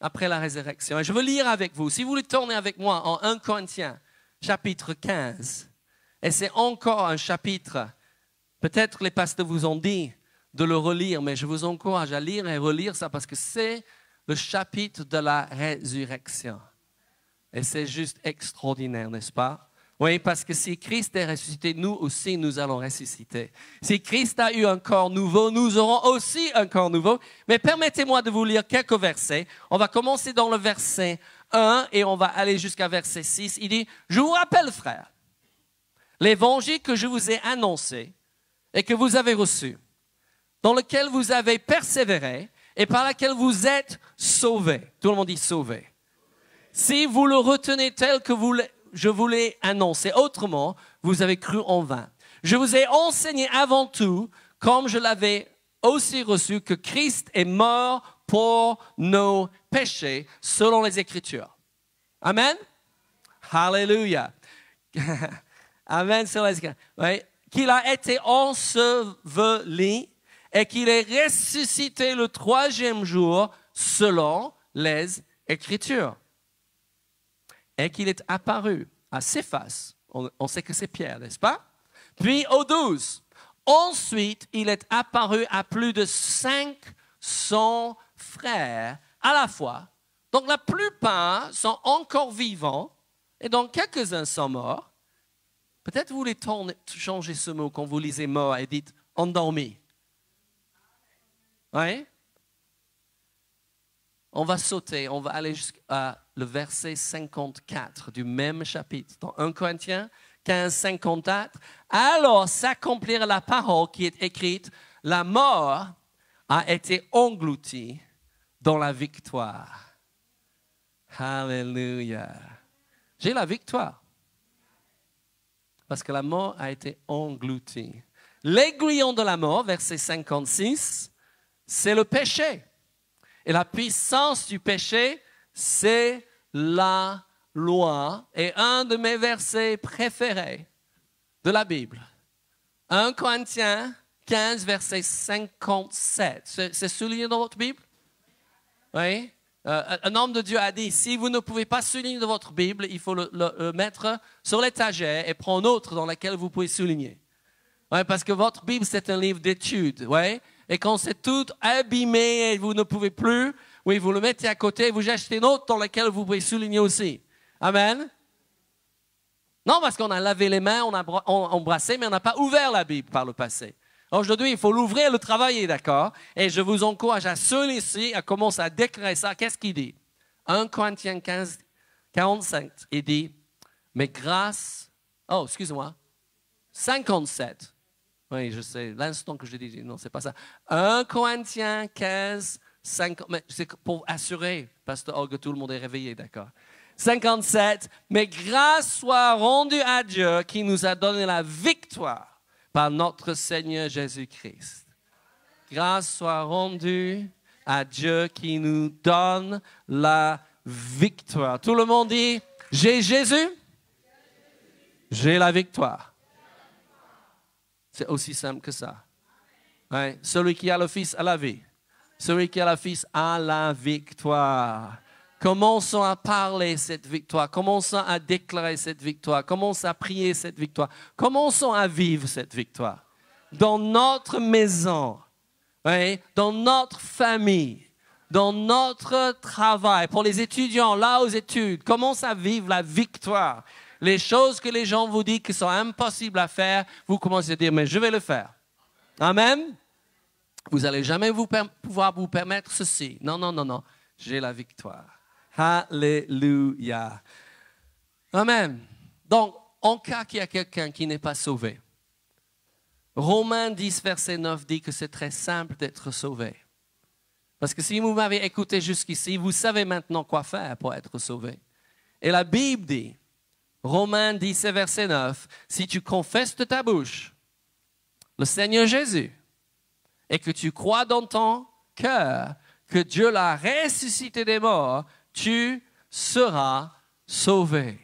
après la résurrection. Et je veux lire avec vous. Si vous voulez tourner avec moi en 1 Corinthiens, chapitre 15. Et c'est encore un chapitre, peut-être les pasteurs vous ont dit de le relire, mais je vous encourage à lire et relire ça parce que c'est le chapitre de la résurrection. Et c'est juste extraordinaire, n'est-ce pas? Oui, parce que si Christ est ressuscité, nous aussi, nous allons ressusciter. Si Christ a eu un corps nouveau, nous aurons aussi un corps nouveau. Mais permettez-moi de vous lire quelques versets. On va commencer dans le verset 1 et on va aller jusqu'à verset 6. Il dit, « Je vous rappelle, frères, l'évangile que je vous ai annoncé et que vous avez reçu, dans lequel vous avez persévéré et par lequel vous êtes sauvés. » Tout le monde dit « sauvés ». Si vous le retenez tel que je vous l'ai annoncé, autrement, vous avez cru en vain. Je vous ai enseigné avant tout, comme je l'avais aussi reçu, que Christ est mort pour nos péchés, selon les Écritures. Amen? Hallelujah. Amen sur les Écritures. Oui. Qu'il a été enseveli et qu'il est ressuscité le 3e jour, selon les Écritures. Et qu'il est apparu à Céphas, on sait que c'est Pierre, n'est-ce pas? Puis aux 12. Ensuite, il est apparu à plus de 500 frères à la fois. Donc la plupart sont encore vivants et donc quelques-uns sont morts. Peut-être vous voulez changer ce mot quand vous lisez mort et dites endormi. Oui? On va sauter, on va aller jusqu'à le verset 54 du même chapitre, dans 1 Corinthiens 15, 54. Alors s'accomplira la parole qui est écrite, la mort a été engloutie dans la victoire. Alléluia. J'ai la victoire. Parce que la mort a été engloutie. L'aiguillon de la mort, verset 56, c'est le péché. Et la puissance du péché, c'est la loi. Et un de mes versets préférés de la Bible, 1 Corinthiens 15, verset 57. C'est souligné dans votre Bible? Oui. Un homme de Dieu a dit, si vous ne pouvez pas souligner dans votre Bible, il faut le mettre sur l'étagère et prendre un autre dans lequel vous pouvez souligner. Oui, parce que votre Bible, c'est un livre d'études. Oui. Et quand c'est tout abîmé et vous ne pouvez plus, oui, vous le mettez à côté et vous achetez une autre dans laquelle vous pouvez souligner aussi. Amen. Non, parce qu'on a lavé les mains, on a embrassé, mais on n'a pas ouvert la Bible par le passé. Aujourd'hui, il faut l'ouvrir, le travailler, d'accord? Et je vous encourage à souligner ici, à commencer à déclarer ça. Qu'est-ce qu'il dit? 1 Corinthiens 15, 45, il dit, mais grâce... Oh, excusez-moi. 57. Oui, je sais, l'instant que je dis, non, c'est pas ça. 1 Corinthiens 15, 50, mais c'est pour assurer, Pasteur Olga, tout le monde est réveillé, d'accord. 57, mais grâce soit rendue à Dieu qui nous a donné la victoire par notre Seigneur Jésus-Christ. Grâce soit rendue à Dieu qui nous donne la victoire. Tout le monde dit, j'ai Jésus, j'ai la victoire. C'est aussi simple que ça. Ouais. Celui qui a le Fils a la vie. Celui qui a le Fils a la victoire. Commençons à parler cette victoire. Commençons à déclarer cette victoire. Commençons à prier cette victoire. Commençons à vivre cette victoire. Dans notre maison, ouais, dans notre famille, dans notre travail, pour les étudiants, là aux études, commencez à vivre la victoire. Les choses que les gens vous disent qui sont impossibles à faire, vous commencez à dire, mais je vais le faire. Amen. Vous n'allez jamais pouvoir vous permettre ceci. Non, non, non, non. J'ai la victoire. Alléluia. Amen. Donc, en cas qu'il y a quelqu'un qui n'est pas sauvé, Romains 10, verset 9 dit que c'est très simple d'être sauvé. Parce que si vous m'avez écouté jusqu'ici, vous savez maintenant quoi faire pour être sauvé. Et la Bible dit, Romains 10, verset 9, si tu confesses de ta bouche le Seigneur Jésus et que tu crois dans ton cœur que Dieu l'a ressuscité des morts, tu seras sauvé.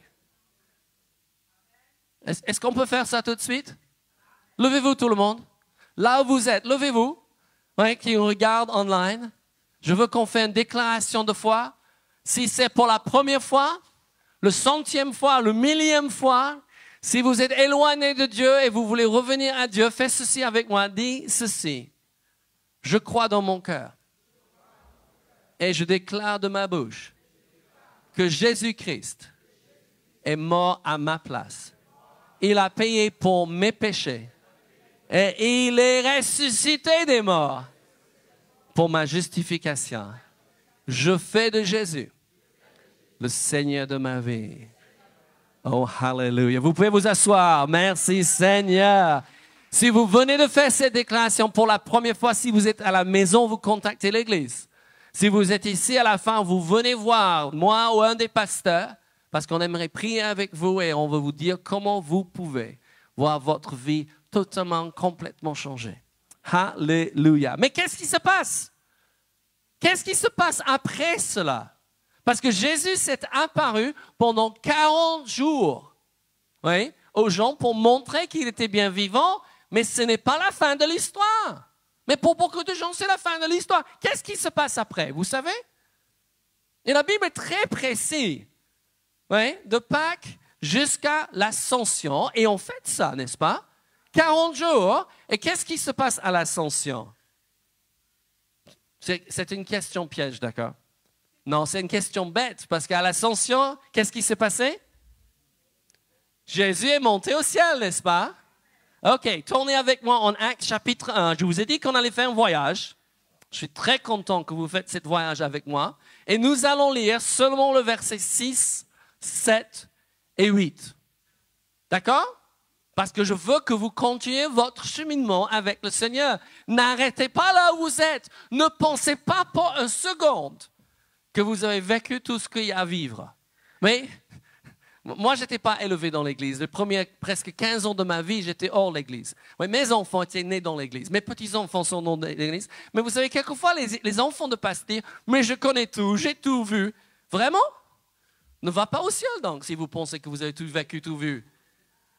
Est-ce qu'on peut faire ça tout de suite? Levez-vous tout le monde. Là où vous êtes, levez-vous. Oui, qui regarde online. Je veux qu'on fasse une déclaration de foi. Si c'est pour la première fois, le 100e fois, le 1000e fois, si vous êtes éloigné de Dieu et vous voulez revenir à Dieu, faites ceci avec moi. Dis ceci. Je crois dans mon cœur et je déclare de ma bouche que Jésus-Christ est mort à ma place Il a payé pour mes péchés. Et il est ressuscité des morts pour ma justification. Je fais de Jésus le Seigneur de ma vie. Oh, hallelujah. Vous pouvez vous asseoir. Merci, Seigneur. Si vous venez de faire cette déclaration pour la première fois, si vous êtes à la maison, vous contactez l'église. Si vous êtes ici à la fin, vous venez voir moi ou un des pasteurs, parce qu'on aimerait prier avec vous et on veut vous dire comment vous pouvez voir votre vie totalement, complètement changer. Hallelujah. Mais qu'est-ce qui se passe? Qu'est-ce qui se passe après cela? Parce que Jésus s'est apparu pendant 40 jours, oui, aux gens pour montrer qu'il était bien vivant, mais ce n'est pas la fin de l'histoire. Mais pour beaucoup de gens, c'est la fin de l'histoire. Qu'est-ce qui se passe après? Vous savez? Et la Bible est très précise, oui, de Pâques jusqu'à l'Ascension. Et on fait ça, n'est-ce pas? 40 jours. Et qu'est-ce qui se passe à l'Ascension? C'est une question piège, d'accord? Non, c'est une question bête, parce qu'à l'Ascension, qu'est-ce qui s'est passé? Jésus est monté au ciel, n'est-ce pas? OK, tournez avec moi en Actes chapitre 1. Je vous ai dit qu'on allait faire un voyage. Je suis très content que vous faites ce voyage avec moi. Et nous allons lire seulement le verset 6, 7 et 8. D'accord? Parce que je veux que vous continuiez votre cheminement avec le Seigneur. N'arrêtez pas là où vous êtes. Ne pensez pas pour une seconde que vous avez vécu tout ce qu'il y a à vivre. Mais moi, je n'étais pas élevé dans l'église. Les premiers presque 15 ans de ma vie, j'étais hors l'église. Oui, mes enfants étaient nés dans l'église. Mes petits-enfants sont dans l'église. Mais vous savez, quelquefois, les enfants de pasteurs, mais je connais tout, j'ai tout vu. Vraiment? Ne va pas au ciel, donc, si vous pensez que vous avez tout vécu, tout vu.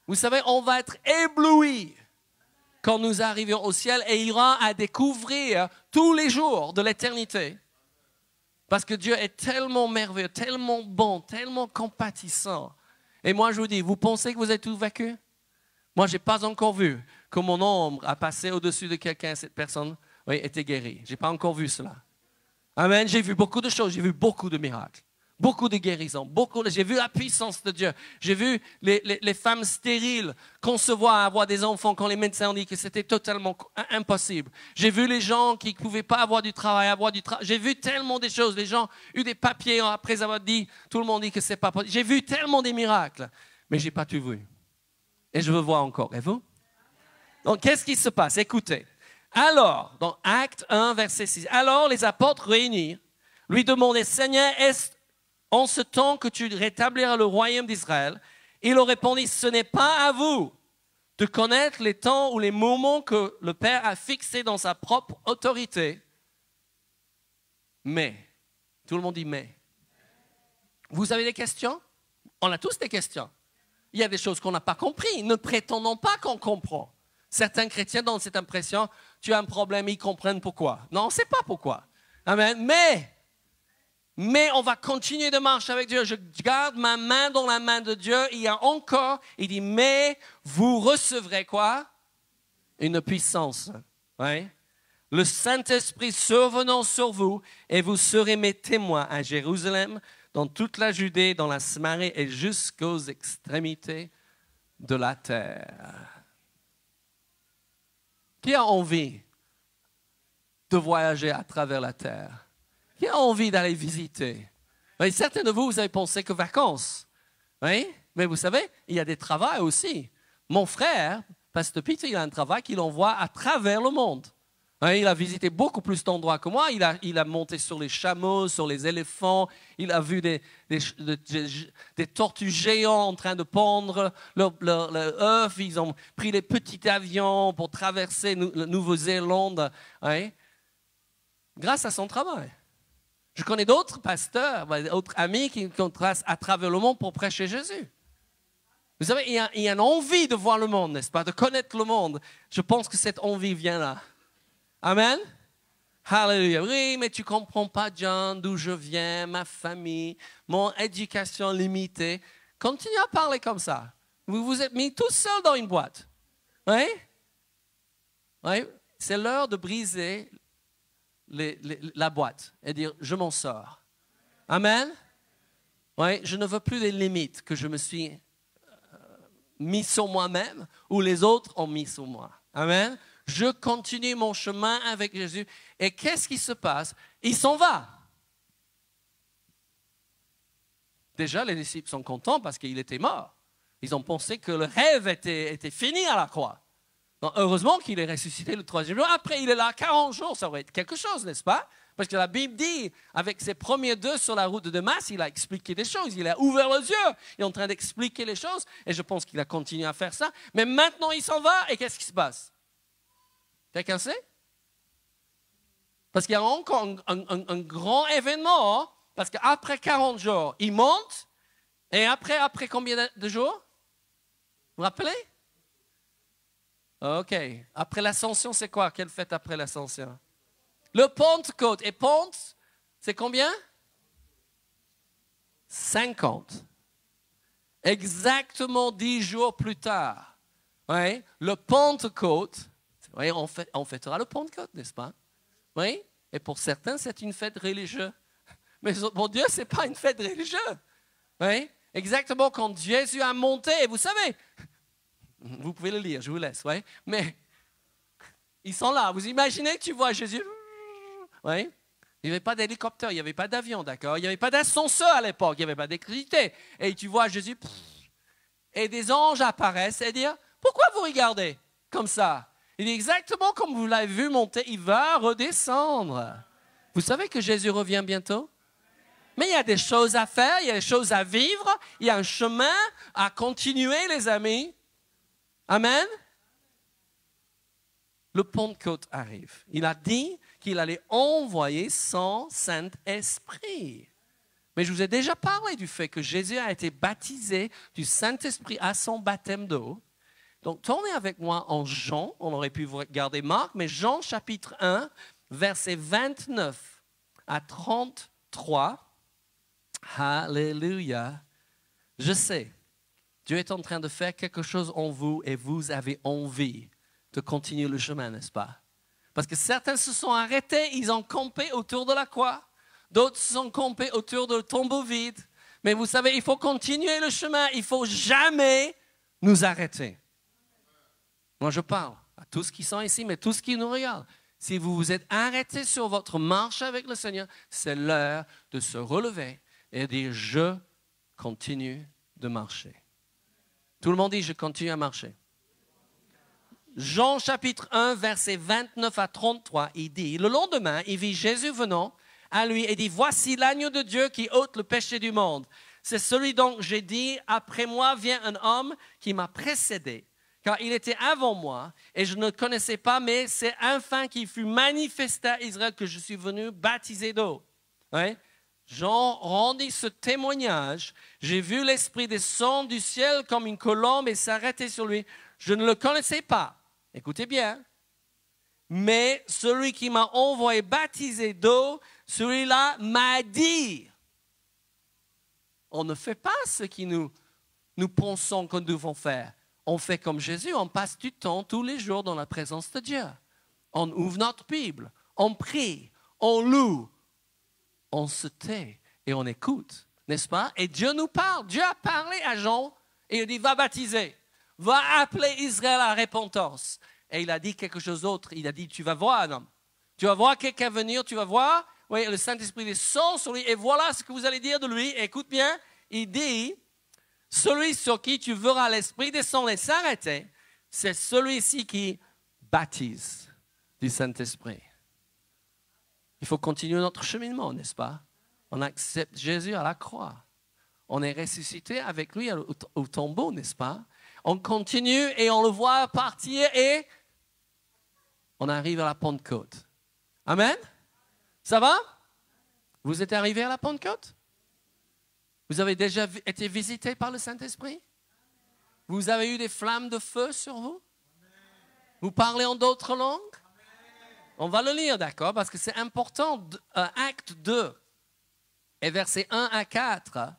Vous savez, on va être éblouis quand nous arrivons au ciel et il y aura à découvrir tous les jours de l'éternité. Parce que Dieu est tellement merveilleux, tellement bon, tellement compatissant. Et moi, je vous dis, vous pensez que vous avez tout vécu? Moi, je n'ai pas encore vu que mon ombre a passé au-dessus de quelqu'un, cette personne était guérie. Je n'ai pas encore vu cela. Amen. J'ai vu beaucoup de choses, j'ai vu beaucoup de miracles. Beaucoup de guérisons, j'ai vu la puissance de Dieu. J'ai vu les femmes stériles concevoir, avoir des enfants quand les médecins ont dit que c'était totalement impossible. J'ai vu les gens qui ne pouvaient pas avoir du travail, J'ai vu tellement de choses. Les gens ont eu des papiers après avoir dit, tout le monde dit que ce n'est pas possible. J'ai vu tellement des miracles, mais je n'ai pas tout vu. Et je veux voir encore. Et vous? Donc, qu'est-ce qui se passe? Écoutez. Alors, dans Acte 1, verset 6, alors les apôtres réunis lui demandaient, Seigneur, est-ce en ce temps que tu rétabliras le royaume d'Israël? Il leur répondit, ce n'est pas à vous de connaître les temps ou les moments que le Père a fixés dans sa propre autorité. Mais, tout le monde dit mais. Vous avez des questions? On a tous des questions. Il y a des choses qu'on n'a pas compris. Ne prétendons pas qu'on comprend. Certains chrétiens donnent cette impression, tu as un problème, ils comprennent pourquoi. Non, on ne sait pas pourquoi. Amen. Mais on va continuer de marcher avec Dieu. Je garde ma main dans la main de Dieu. Il y a encore, il dit, mais vous recevrez quoi? Une puissance. Oui. Le Saint-Esprit survenant sur vous et vous serez mes témoins à Jérusalem, dans toute la Judée, dans la Samarie et jusqu'aux extrémités de la terre. Qui a envie de voyager à travers la terre? Qui a envie d'aller visiter? Oui, certains de vous, vous avez pensé que vacances. Oui? Mais vous savez, il y a des travaux aussi. Mon frère, Pasteur Peter, il a un travail qu'il envoie à travers le monde. Oui, il a visité beaucoup plus d'endroits que moi. Il a monté sur les chameaux, sur les éléphants. Il a vu des tortues géants en train de pondre leur œuf. Ils ont pris des petits avions pour traverser la Nouvelle-Zélande. Oui? Grâce à son travail. Je connais d'autres pasteurs, d'autres amis qui tracent à travers le monde pour prêcher Jésus. Vous savez, il y a une envie de voir le monde, n'est-ce pas? De connaître le monde. Je pense que cette envie vient là. Amen? Hallelujah. Oui, mais tu ne comprends pas, John, d'où je viens, ma famille, mon éducation limitée. Continuez à parler comme ça. Vous vous êtes mis tout seul dans une boîte. Oui? Oui? C'est l'heure de briser la boîte et dire je m'en sors. Amen. Oui, je ne veux plus des limites que je me suis mis sur moi-même ou les autres ont mis sur moi. Amen. Je continue mon chemin avec Jésus. Et qu'est-ce qui se passe? Il s'en va. Déjà, les disciples sont contents parce qu'il était mort. Ils ont pensé que le rêve était fini à la croix. Donc, heureusement qu'il est ressuscité le 3e jour. Après, il est là 40 jours. Ça aurait été quelque chose, n'est-ce pas? Parce que la Bible dit, avec ses premiers 2 sur la route de Damas, il a expliqué des choses. Il a ouvert les yeux. Il est en train d'expliquer les choses. Et je pense qu'il a continué à faire ça. Mais maintenant, il s'en va. Et qu'est-ce qui se passe? Quelqu'un sait? Parce qu'il y a encore un grand événement. Hein? Parce qu'après 40 jours, il monte. Et après combien de jours? Vous vous rappelez? OK. Après l'ascension, c'est quoi? Quelle fête après l'ascension? Le Pentecôte. Et Pente, c'est combien? 50. Exactement 10 jours plus tard. Oui, le Pentecôte. Oui, on fêtera le Pentecôte, n'est-ce pas? Oui. Et pour certains, c'est une fête religieuse. Mais pour Dieu, ce n'est pas une fête religieuse. Oui. Exactement quand Jésus a monté, et vous savez, vous pouvez le lire, je vous laisse, oui. Mais ils sont là. Vous imaginez que tu vois Jésus? Oui. Il n'y avait pas d'hélicoptère, il n'y avait pas d'avion, d'accord? Il n'y avait pas d'ascenseur à l'époque, il n'y avait pas d'électricité. Et tu vois Jésus, et des anges apparaissent et disent, pourquoi vous regardez comme ça? Il dit exactement comme vous l'avez vu monter, il va redescendre. Vous savez que Jésus revient bientôt? Mais il y a des choses à faire, il y a des choses à vivre, il y a un chemin à continuer, les amis. Amen. Le Pentecôte arrive. Il a dit qu'il allait envoyer son Saint-Esprit. Mais je vous ai déjà parlé du fait que Jésus a été baptisé du Saint-Esprit à son baptême d'eau. Donc, tournez avec moi en Jean. On aurait pu regarder Marc, mais Jean chapitre 1, versets 29 à 33. Alléluia. Je sais, Dieu est en train de faire quelque chose en vous et vous avez envie de continuer le chemin, n'est-ce pas? Parce que certains se sont arrêtés, ils ont campé autour de la croix. D'autres se sont campés autour de tombeau vide. Mais vous savez, il faut continuer le chemin. Il ne faut jamais nous arrêter. Moi, je parle à tous qui sont ici, mais tous qui nous regardent. Si vous vous êtes arrêtés sur votre marche avec le Seigneur, c'est l'heure de se relever et de dire, je continue de marcher. Tout le monde dit, je continue à marcher. Jean chapitre 1, versets 29 à 33, il dit, le lendemain, il vit Jésus venant à lui et dit, voici l'agneau de Dieu qui ôte le péché du monde. C'est celui dont j'ai dit, après moi vient un homme qui m'a précédé, car il était avant moi et je ne le connaissais pas, mais c'est enfin qu'il fut manifesté à Israël que je suis venu baptiser d'eau. Ouais. Jean rendit ce témoignage. J'ai vu l'Esprit descendre du ciel comme une colombe et s'arrêter sur lui. Je ne le connaissais pas. Écoutez bien. Mais celui qui m'a envoyé baptiser d'eau, celui-là m'a dit. On ne fait pas ce que nous pensons que nous devons faire. On fait comme Jésus, on passe du temps tous les jours dans la présence de Dieu. On ouvre notre Bible, on prie, on loue. On se tait et on écoute, n'est-ce pas? Et Dieu nous parle. Dieu a parlé à Jean et il dit, va baptiser, va appeler Israël à la repentance. Et il a dit quelque chose d'autre. Il a dit, tu vas voir un homme. Tu vas voir quelqu'un venir, tu vas voir, oui, le Saint-Esprit descend sur lui et voilà ce que vous allez dire de lui. Et écoute bien, il dit, celui sur qui tu verras l'Esprit descendre et s'arrêter, c'est celui-ci qui baptise du Saint-Esprit. Il faut continuer notre cheminement, n'est-ce pas? On accepte Jésus à la croix. On est ressuscité avec lui au tombeau, n'est-ce pas? On continue et on le voit partir et on arrive à la Pentecôte. Amen? Ça va? Vous êtes arrivé à la Pentecôte? Vous avez déjà été visité par le Saint-Esprit? Vous avez eu des flammes de feu sur vous? Vous parlez en d'autres langues? On va le lire, d'accord, parce que c'est important. Acte 2, et versets 1 à 4.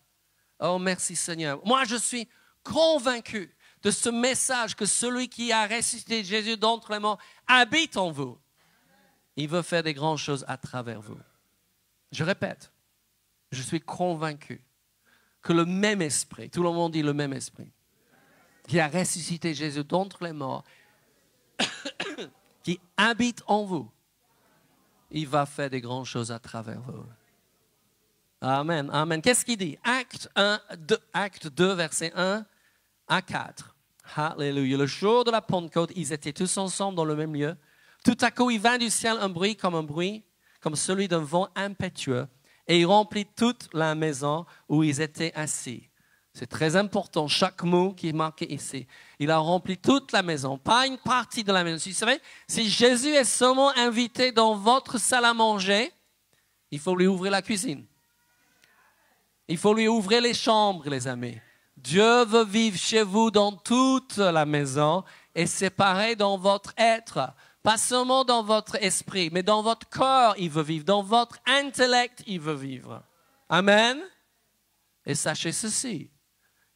Oh, merci Seigneur. Moi, je suis convaincu de ce message que celui qui a ressuscité Jésus d'entre les morts habite en vous. Il veut faire des grandes choses à travers vous. Je répète, je suis convaincu que le même esprit, tout le monde dit le même esprit, qui a ressuscité Jésus d'entre les morts, qui habite en vous, il va faire des grandes choses à travers vous. Amen, amen. Qu'est-ce qu'il dit? Acte 2, verset 1 à 4. Alléluia. Le jour de la Pentecôte, ils étaient tous ensemble dans le même lieu. Tout à coup, il vint du ciel un bruit, comme celui d'un vent impétueux, et il remplit toute la maison où ils étaient assis. C'est très important, chaque mot qui est marqué ici. Il a rempli toute la maison, pas une partie de la maison. Vous savez, si Jésus est seulement invité dans votre salle à manger, il faut lui ouvrir la cuisine. Il faut lui ouvrir les chambres, les amis. Dieu veut vivre chez vous dans toute la maison et c'est pareil dans votre être. Pas seulement dans votre esprit, mais dans votre corps, il veut vivre. Dans votre intellect, il veut vivre. Amen. Et sachez ceci.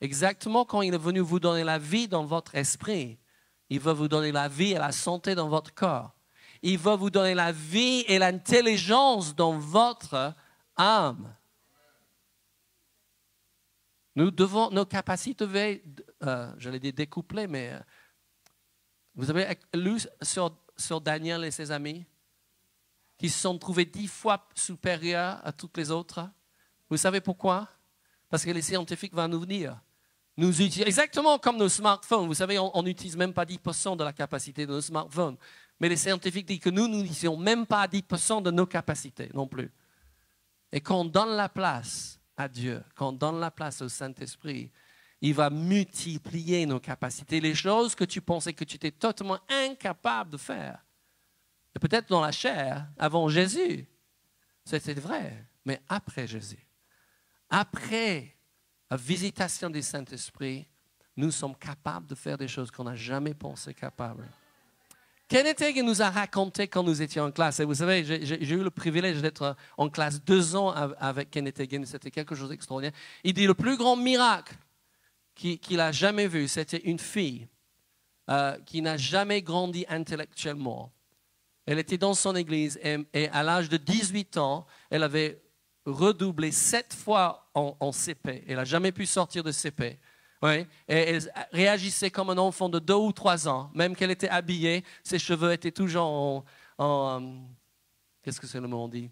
Exactement quand il est venu vous donner la vie dans votre esprit, il veut vous donner la vie et la santé dans votre corps. Il veut vous donner la vie et l'intelligence dans votre âme. Nous devons, nos capacités, j'allais dire découpler, mais vous avez lu sur Daniel et ses amis qui se sont trouvés 10 fois supérieurs à toutes les autres. Vous savez pourquoi? Parce que les scientifiques vont nous dire, nous utilisons exactement comme nos smartphones. Vous savez, on n'utilise même pas 10% de la capacité de nos smartphones. Mais les scientifiques disent que nous n'utilisons même pas 10% de nos capacités non plus. Et quand on donne la place à Dieu, quand on donne la place au Saint-Esprit, il va multiplier nos capacités. Les choses que tu pensais que tu étais totalement incapable de faire. Et peut-être dans la chair, avant Jésus, c'était vrai. Mais après Jésus, après la visitation du Saint-Esprit, nous sommes capables de faire des choses qu'on n'a jamais pensé capables. Kenneth Hagin nous a raconté quand nous étions en classe. Et vous savez, j'ai eu le privilège d'être en classe 2 ans avec Kenneth Hagin. C'était quelque chose d'extraordinaire. Il dit le plus grand miracle qu'il a jamais vu, c'était une fille qui n'a jamais grandi intellectuellement. Elle était dans son église et à l'âge de 18 ans, elle avait redoublé 7 fois en CP. Elle n'a jamais pu sortir de CP. Oui. Et elle réagissait comme un enfant de 2 ou 3 ans. Même qu'elle était habillée, ses cheveux étaient toujours qu'est-ce que c'est le mot on dit?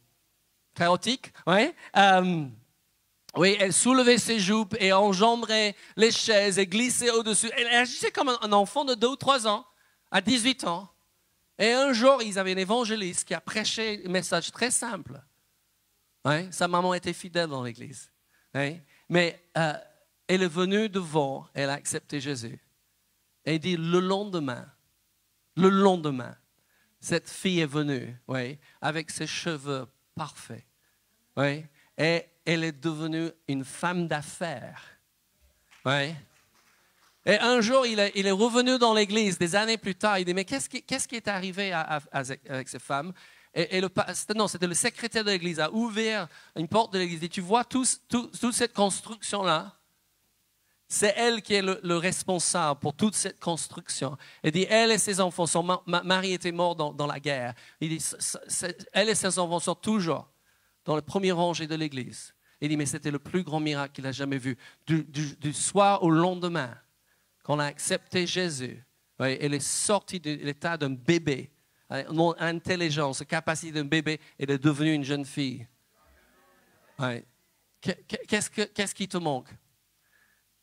Chaotique. Oui. Oui, elle soulevait ses jupes et enjambrait les chaises et glissait au-dessus. Elle agissait comme un enfant de 2 ou 3 ans, à 18 ans. Et un jour, ils avaient un évangéliste qui a prêché un message très simple. Oui, sa maman était fidèle dans l'église. Oui, mais elle est venue devant, elle a accepté Jésus. Et il dit, le lendemain, cette fille est venue, oui, avec ses cheveux parfaits. Oui, et elle est devenue une femme d'affaires. Oui. Et un jour, il est revenu dans l'église, des années plus tard, il dit, mais qu'est-ce qui est arrivé avec ces femmes? Et c'était le secrétaire de l'église, a ouvert une porte de l'église. Et tu vois toute cette construction-là, c'est elle qui est le responsable pour toute cette construction. Elle dit, elle et ses enfants, son mari était mort dans la guerre. Il dit, elle et ses enfants sont toujours dans le premier rangée de l'église. Il dit, mais c'était le plus grand miracle qu'il a jamais vu. Du soir au lendemain, quand on a accepté Jésus, elle est sortie de l'état d'un bébé. Intelligence, capacité d'un bébé, elle est devenue une jeune fille. Qu'est-ce qui te manque?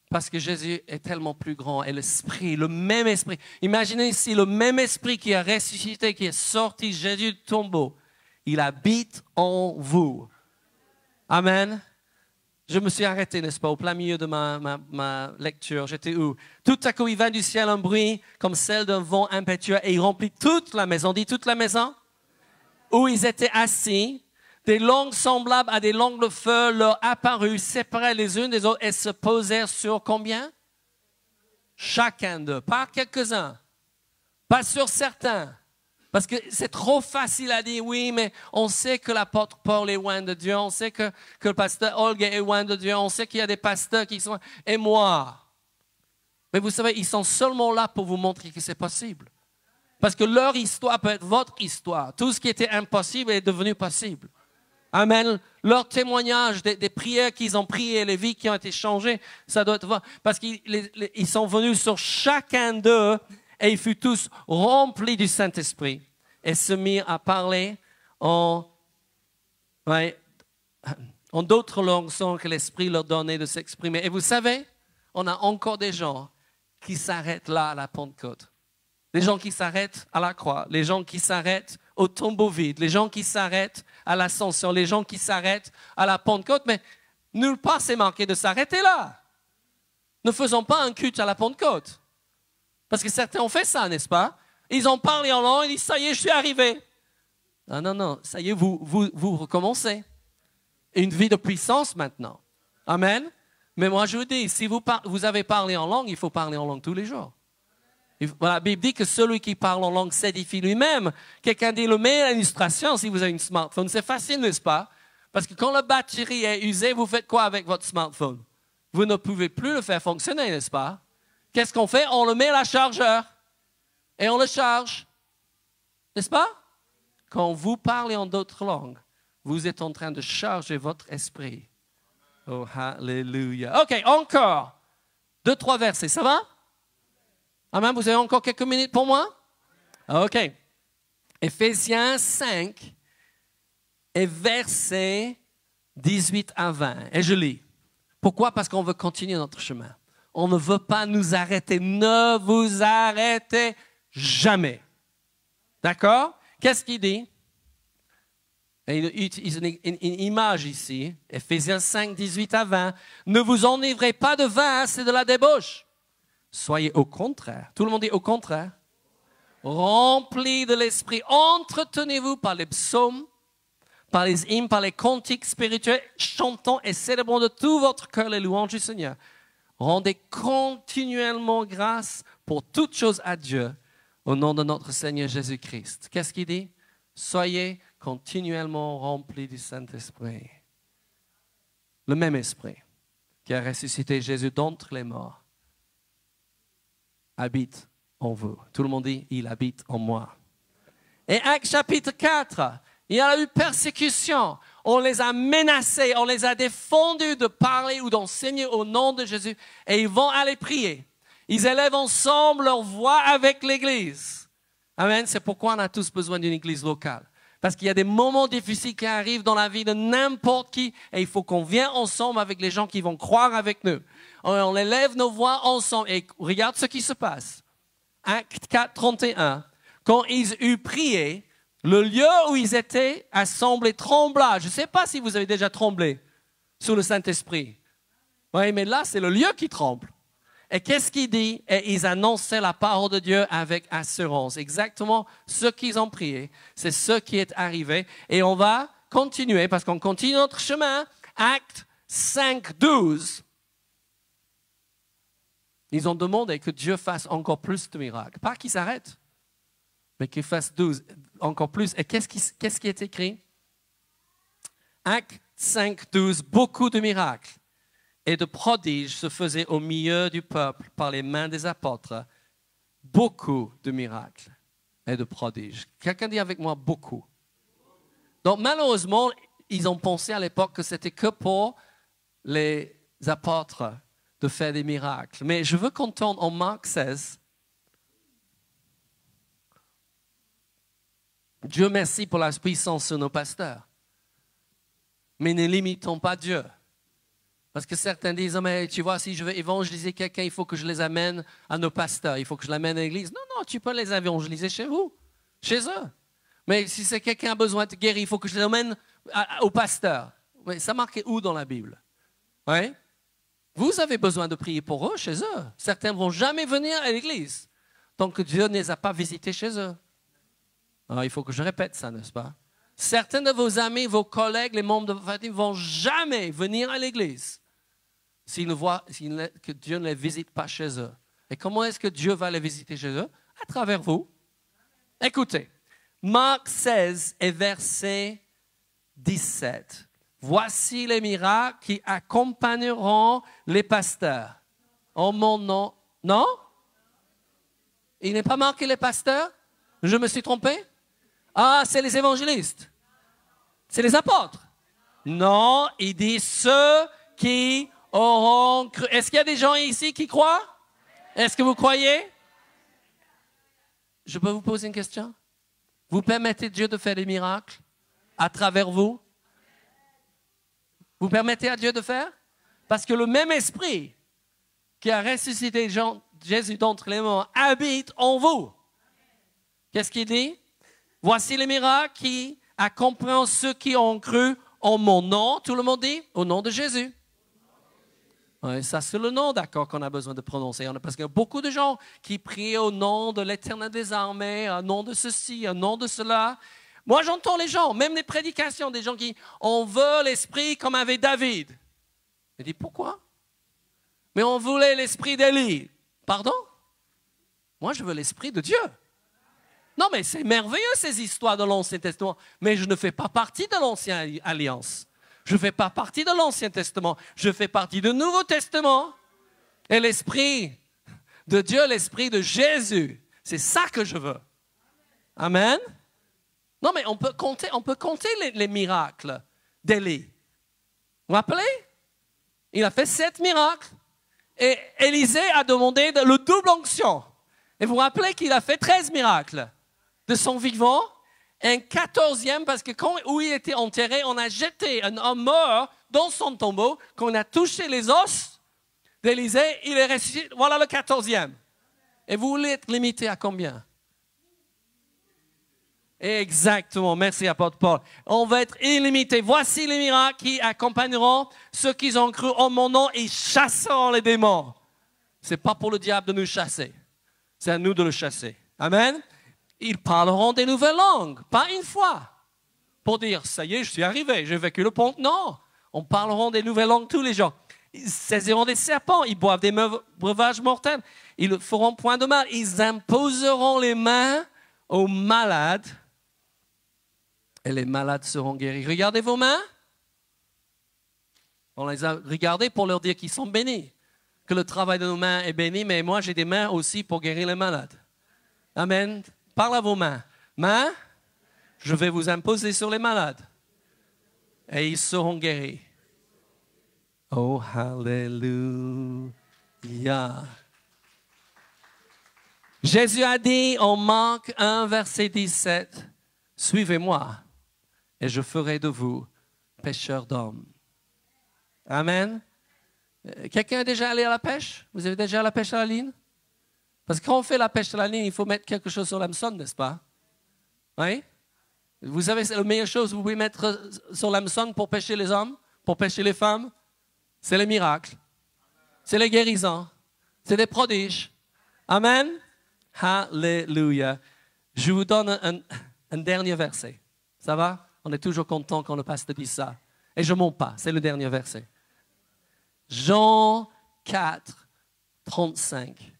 Parce que Jésus est tellement plus grand et l'esprit, le même esprit. Imaginez ici le même esprit qui a ressuscité, qui est sorti Jésus du tombeau. Il habite en vous. Amen. Je me suis arrêté, n'est-ce pas, au plein milieu de ma lecture. J'étais où? Tout à coup, il vint du ciel un bruit comme celle d'un vent impétueux et il remplit toute la maison. Dit toute la maison? Où ils étaient assis. Des langues semblables à des langues de feu leur apparurent, séparées les unes des autres et se posèrent sur combien? Chacun d'eux. Pas quelques-uns. Pas sur certains. Parce que c'est trop facile à dire, oui, mais on sait que l'apôtre Paul est loin de Dieu, on sait que le pasteur Olga est loin de Dieu, on sait qu'il y a des pasteurs qui sont... Et moi. Mais vous savez, ils sont seulement là pour vous montrer que c'est possible. Parce que leur histoire peut être votre histoire. Tout ce qui était impossible est devenu possible. Amen. Leur témoignage des prières qu'ils ont priées, les vies qui ont été changées, ça doit être... Parce qu'ils sont venus sur chacun d'eux et ils furent tous remplis du Saint-Esprit et se mirent à parler en d'autres langues sans que l'Esprit leur donnait de s'exprimer. Et vous savez, on a encore des gens qui s'arrêtent là à la Pentecôte. Les gens qui s'arrêtent à la croix, les gens qui s'arrêtent au tombeau vide, les gens qui s'arrêtent à l'ascension, les gens qui s'arrêtent à la Pentecôte, mais nulle part c'est marqué de s'arrêter là. Ne faisons pas un culte à la Pentecôte. Parce que certains ont fait ça, n'est-ce pas? Ils ont parlé en langue, ils disent, ça y est, je suis arrivé. Non, ça y est, vous recommencez. Une vie de puissance maintenant. Amen. Mais moi je vous dis, si vous avez parlé en langue, il faut parler en langue tous les jours. La Bible dit que celui qui parle en langue s'édifie lui-même. Quelqu'un dit, le meilleure illustration, si vous avez une smartphone, c'est facile, n'est-ce pas? Parce que quand la batterie est usée, vous faites quoi avec votre smartphone? Vous ne pouvez plus le faire fonctionner, n'est-ce pas? Qu'est-ce qu'on fait? On le met à la chargeur et on le charge. N'est-ce pas? Quand vous parlez en d'autres langues, vous êtes en train de charger votre esprit. Oh, hallelujah. OK, encore 2-3 versets, ça va? Amen, vous avez encore quelques minutes pour moi? OK. Éphésiens 5 et versets 18 à 20. Et je lis. Pourquoi? Parce qu'on veut continuer notre chemin. On ne veut pas nous arrêter. Ne vous arrêtez jamais. D'accord? Qu'est-ce qu'il dit? Et il utilise une image ici. Éphésiens 5, 18 à 20. Ne vous enivrez pas de vin, c'est de la débauche. Soyez au contraire. Tout le monde dit au contraire. Remplis de l'esprit. Entretenez-vous par les psaumes, par les hymnes, par les cantiques spirituels, chantons et célébrons de tout votre cœur les louanges du Seigneur. Rendez continuellement grâce pour toutes choses à Dieu, au nom de notre Seigneur Jésus-Christ. Qu'est-ce qu'il dit? Soyez continuellement remplis du Saint-Esprit. Le même esprit qui a ressuscité Jésus d'entre les morts habite en vous. Tout le monde dit, il habite en moi. Et Actes chapitre 4, il y a eu persécution. On les a menacés, on les a défendus de parler ou d'enseigner au nom de Jésus. Et ils vont aller prier. Ils élèvent ensemble leur voix avec l'Église. Amen. C'est pourquoi on a tous besoin d'une Église locale. Parce qu'il y a des moments difficiles qui arrivent dans la vie de n'importe qui. Et il faut qu'on vienne ensemble avec les gens qui vont croire avec nous. On élève nos voix ensemble. Et regarde ce qui se passe. Acte 4, 31. Quand ils eurent prié, le lieu où ils étaient a semblé trembler. Je ne sais pas si vous avez déjà tremblé sous le Saint-Esprit. Oui, mais là, c'est le lieu qui tremble. Et qu'est-ce qu'il dit? Et ils annonçaient la parole de Dieu avec assurance. Exactement ce qu'ils ont prié, c'est ce qui est arrivé. Et on va continuer, parce qu'on continue notre chemin. Acte 5, 12. Ils ont demandé que Dieu fasse encore plus de miracles. Pas qu'il s'arrête, mais qu'il fasse 12, encore plus. Et qu'est-ce qui est écrit? Acte 5, 12. Beaucoup de miracles et de prodiges se faisaient au milieu du peuple par les mains des apôtres. Beaucoup de miracles et de prodiges. Quelqu'un dit avec moi beaucoup. Donc malheureusement, ils ont pensé à l'époque que c'était que pour les apôtres de faire des miracles. Mais je veux qu'on tourne en Marc 16. Dieu merci pour la puissance sur nos pasteurs. Mais ne limitons pas Dieu. Parce que certains disent, oh, mais tu vois, si je veux évangéliser quelqu'un, il faut que je les amène à nos pasteurs, il faut que je l'amène à l'église. Non, tu peux les évangéliser chez vous, chez eux. Mais si c'est quelqu'un qui a besoin de guérir, il faut que je l'amène au pasteur. Mais ça marque où dans la Bible? Oui? Vous avez besoin de prier pour eux chez eux. Certains ne vont jamais venir à l'église tant que Dieu ne les a pas visités chez eux. Alors, il faut que je répète ça, n'est-ce pas? Certains de vos amis, vos collègues, les membres de votre famille ne vont jamais venir à l'église que Dieu ne les visite pas chez eux. Et comment est-ce que Dieu va les visiter chez eux? À travers vous. Écoutez, Marc 16 et verset 17. Voici les miracles qui accompagneront les pasteurs. En mon nom. Non? Il n'est pas marqué les pasteurs? Je me suis trompé? Ah, c'est les évangélistes. C'est les apôtres. Non, il dit ceux qui auront cru. Est-ce qu'il y a des gens ici qui croient? Est-ce que vous croyez? Je peux vous poser une question? Vous permettez Dieu de faire des miracles à travers vous? Vous permettez à Dieu de faire? Parce que le même esprit qui a ressuscité Jésus d'entre les morts habite en vous. Qu'est-ce qu'il dit? Voici les miracles qui accompagnent ceux qui ont cru en mon nom. Tout le monde dit? Au nom de Jésus. Ouais, ça, c'est le nom, d'accord, qu'on a besoin de prononcer. Parce qu'il y a beaucoup de gens qui prient au nom de l'Éternel des armées, au nom de ceci, au nom de cela. Moi, j'entends les gens, même les prédications, des gens qui on veut l'esprit comme avait David. Je dis, pourquoi? Mais on voulait l'esprit d'Élie. Pardon? Moi, je veux l'esprit de Dieu. Non, mais c'est merveilleux ces histoires de l'Ancien Testament. Mais je ne fais pas partie de l'Ancienne Alliance. Je ne fais pas partie de l'Ancien Testament. Je fais partie du Nouveau Testament. Et l'esprit de Dieu, l'esprit de Jésus, c'est ça que je veux. Amen. Non, mais on peut compter les miracles d'Élie. Vous vous rappelez? Il a fait 7 miracles. Et Élisée a demandé le double onction. Et vous vous rappelez qu'il a fait 13 miracles de son vivant. Un 14e, parce que où il était enterré, on a jeté un homme mort dans son tombeau. Quand on a touché les os d'Élisée, il est ressuscité. Voilà le 14e. Et vous voulez être limité à combien? Exactement, merci apôtre Paul. On va être illimité. Voici les miracles qui accompagneront ceux qui ont cru en mon nom et chasseront les démons. Ce n'est pas pour le diable de nous chasser. C'est à nous de le chasser. Amen. Ils parleront des nouvelles langues, pas une fois. Pour dire, ça y est, je suis arrivé, j'ai vécu le pont. Non, on parlera des nouvelles langues tous les jours. Ils saisiront des serpents, ils boivent des breuvages mortels. Ils ne feront point de mal. Ils imposeront les mains aux malades et les malades seront guéris. Regardez vos mains. On les a regardées pour leur dire qu'ils sont bénis. Que le travail de nos mains est béni, mais moi j'ai des mains aussi pour guérir les malades. Amen. Parle à vos mains. Mains, je vais vous imposer sur les malades. Et ils seront guéris. Oh, hallelujah. Jésus a dit en Marc 1, verset 17, « Suivez-moi et je ferai de vous pêcheurs d'hommes. » Amen. Quelqu'un est déjà allé à la pêche? Vous avez déjà à la pêche à la ligne? Parce que quand on fait la pêche à la ligne, il faut mettre quelque chose sur l'hameçon, n'est-ce pas? Oui? Vous savez, c'est la meilleure chose que vous pouvez mettre sur l'hameçon pour pêcher les hommes, pour pêcher les femmes. C'est les miracles. C'est les guérisons. C'est des prodiges. Amen. Alléluia. Je vous donne un dernier verset. Ça va? On est toujours content quand le pasteur dit ça. Et je ne mens pas. C'est le dernier verset. Jean 4, 35.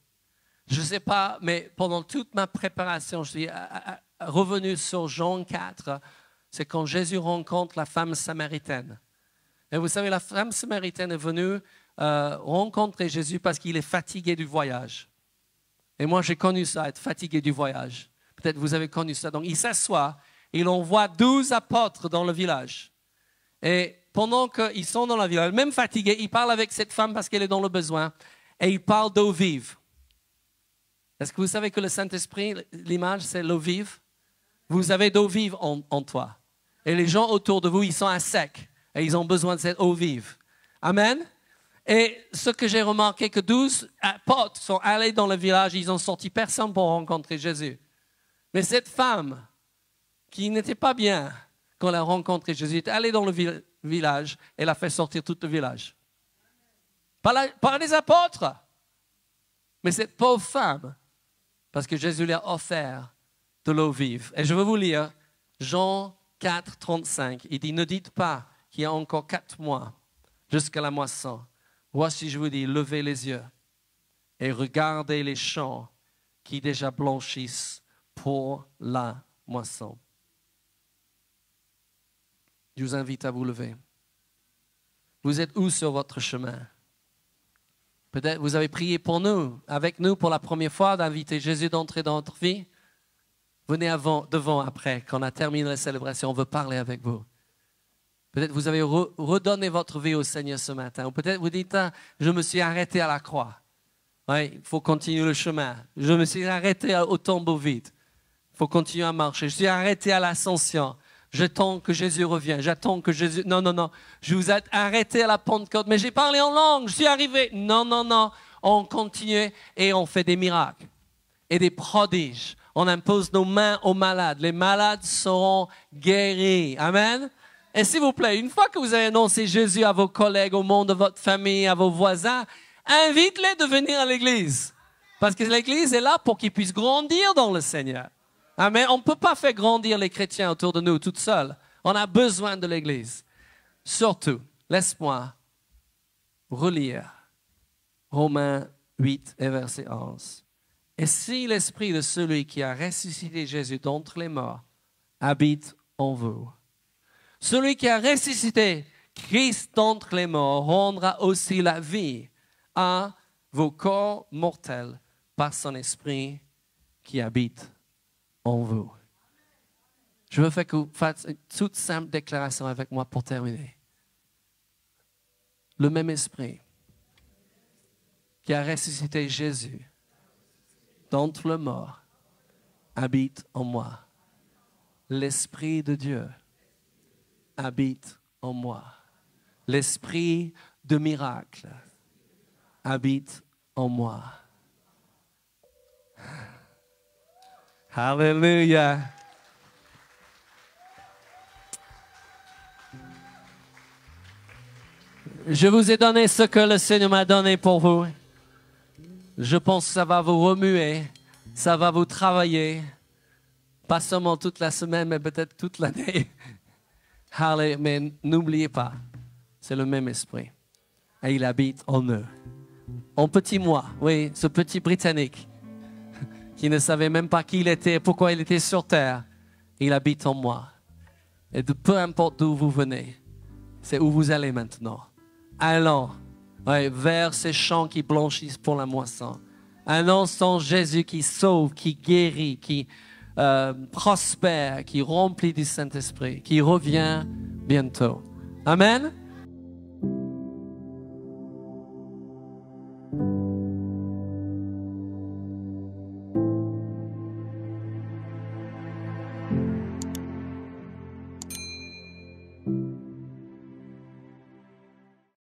Je ne sais pas, mais pendant toute ma préparation, je suis revenu sur Jean 4. C'est quand Jésus rencontre la femme samaritaine. Et vous savez, la femme samaritaine est venue rencontrer Jésus parce qu'il est fatigué du voyage. Et moi, j'ai connu ça, être fatigué du voyage. Peut-être vous avez connu ça. Donc, il s'assoit, il envoie 12 apôtres dans le village. Et pendant qu'ils sont dans le village, même fatigués, il parle avec cette femme parce qu'elle est dans le besoin. Et il parle d'eau vive. Est-ce que vous savez que le Saint-Esprit, l'image, c'est l'eau vive? Vous avez d'eau vive en toi. Et les gens autour de vous, ils sont à sec. Et ils ont besoin de cette eau vive. Amen. Et ce que j'ai remarqué, que 12 apôtres sont allés dans le village, ils ont sorti personne pour rencontrer Jésus. Mais cette femme, qui n'était pas bien quand elle a rencontré Jésus, est allée dans le village, elle a fait sortir tout le village. Pas les apôtres, mais cette pauvre femme, parce que Jésus lui a offert de l'eau vive. Et je veux vous lire Jean 4, 35. Il dit, ne dites pas qu'il y a encore 4 mois jusqu'à la moisson. Voici, je vous dis, levez les yeux et regardez les champs qui déjà blanchissent pour la moisson. Je vous invite à vous lever. Vous êtes où sur votre chemin? Peut-être vous avez prié pour nous, avec nous pour la première fois, d'inviter Jésus d'entrer dans notre vie. Venez devant après, quand on a terminé la célébration, on veut parler avec vous. Peut-être vous avez redonné votre vie au Seigneur ce matin. Ou peut-être vous dites, ah, je me suis arrêté à la croix. Ouais, il faut continuer le chemin. Je me suis arrêté au tombeau vide. Il faut continuer à marcher. Je suis arrêté à l'ascension. J'attends que Jésus revienne. J'attends que Jésus... Non, non, non. Je vous ai arrêté à la Pentecôte. Mais j'ai parlé en langue. Je suis arrivé. Non, non, non. On continue et on fait des miracles et des prodiges. On impose nos mains aux malades. Les malades seront guéris. Amen. Et s'il vous plaît, une fois que vous avez annoncé Jésus à vos collègues, au monde de votre famille, à vos voisins, invite-les de venir à l'église. Parce que l'église est là pour qu'ils puissent grandir dans le Seigneur. Amen. On ne peut pas faire grandir les chrétiens autour de nous toutes seules. On a besoin de l'église. Surtout, laisse-moi relire Romains 8 et verset 11. Et si l'esprit de celui qui a ressuscité Jésus d'entre les morts habite en vous, celui qui a ressuscité Christ d'entre les morts rendra aussi la vie à vos corps mortels par son esprit qui habite en vous. Je veux faire que vous fassiez une toute simple déclaration avec moi pour terminer. Le même esprit qui a ressuscité Jésus d'entre les morts habite en moi. L'Esprit de Dieu habite en moi. L'Esprit de miracle habite en moi. Alléluia. Je vous ai donné ce que le Seigneur m'a donné pour vous. Je pense que ça va vous remuer, ça va vous travailler, pas seulement toute la semaine, mais peut-être toute l'année. Allez, mais n'oubliez pas, c'est le même esprit. Et il habite en eux. En petit moi, oui, ce petit Britannique qui ne savait même pas qui il était, pourquoi il était sur terre, il habite en moi. Et de peu importe d'où vous venez, c'est où vous allez maintenant. Allons vers ces champs qui blanchissent pour la moisson. Annonçons Jésus qui sauve, qui guérit, qui prospère, qui remplit du Saint-Esprit, qui revient bientôt. Amen.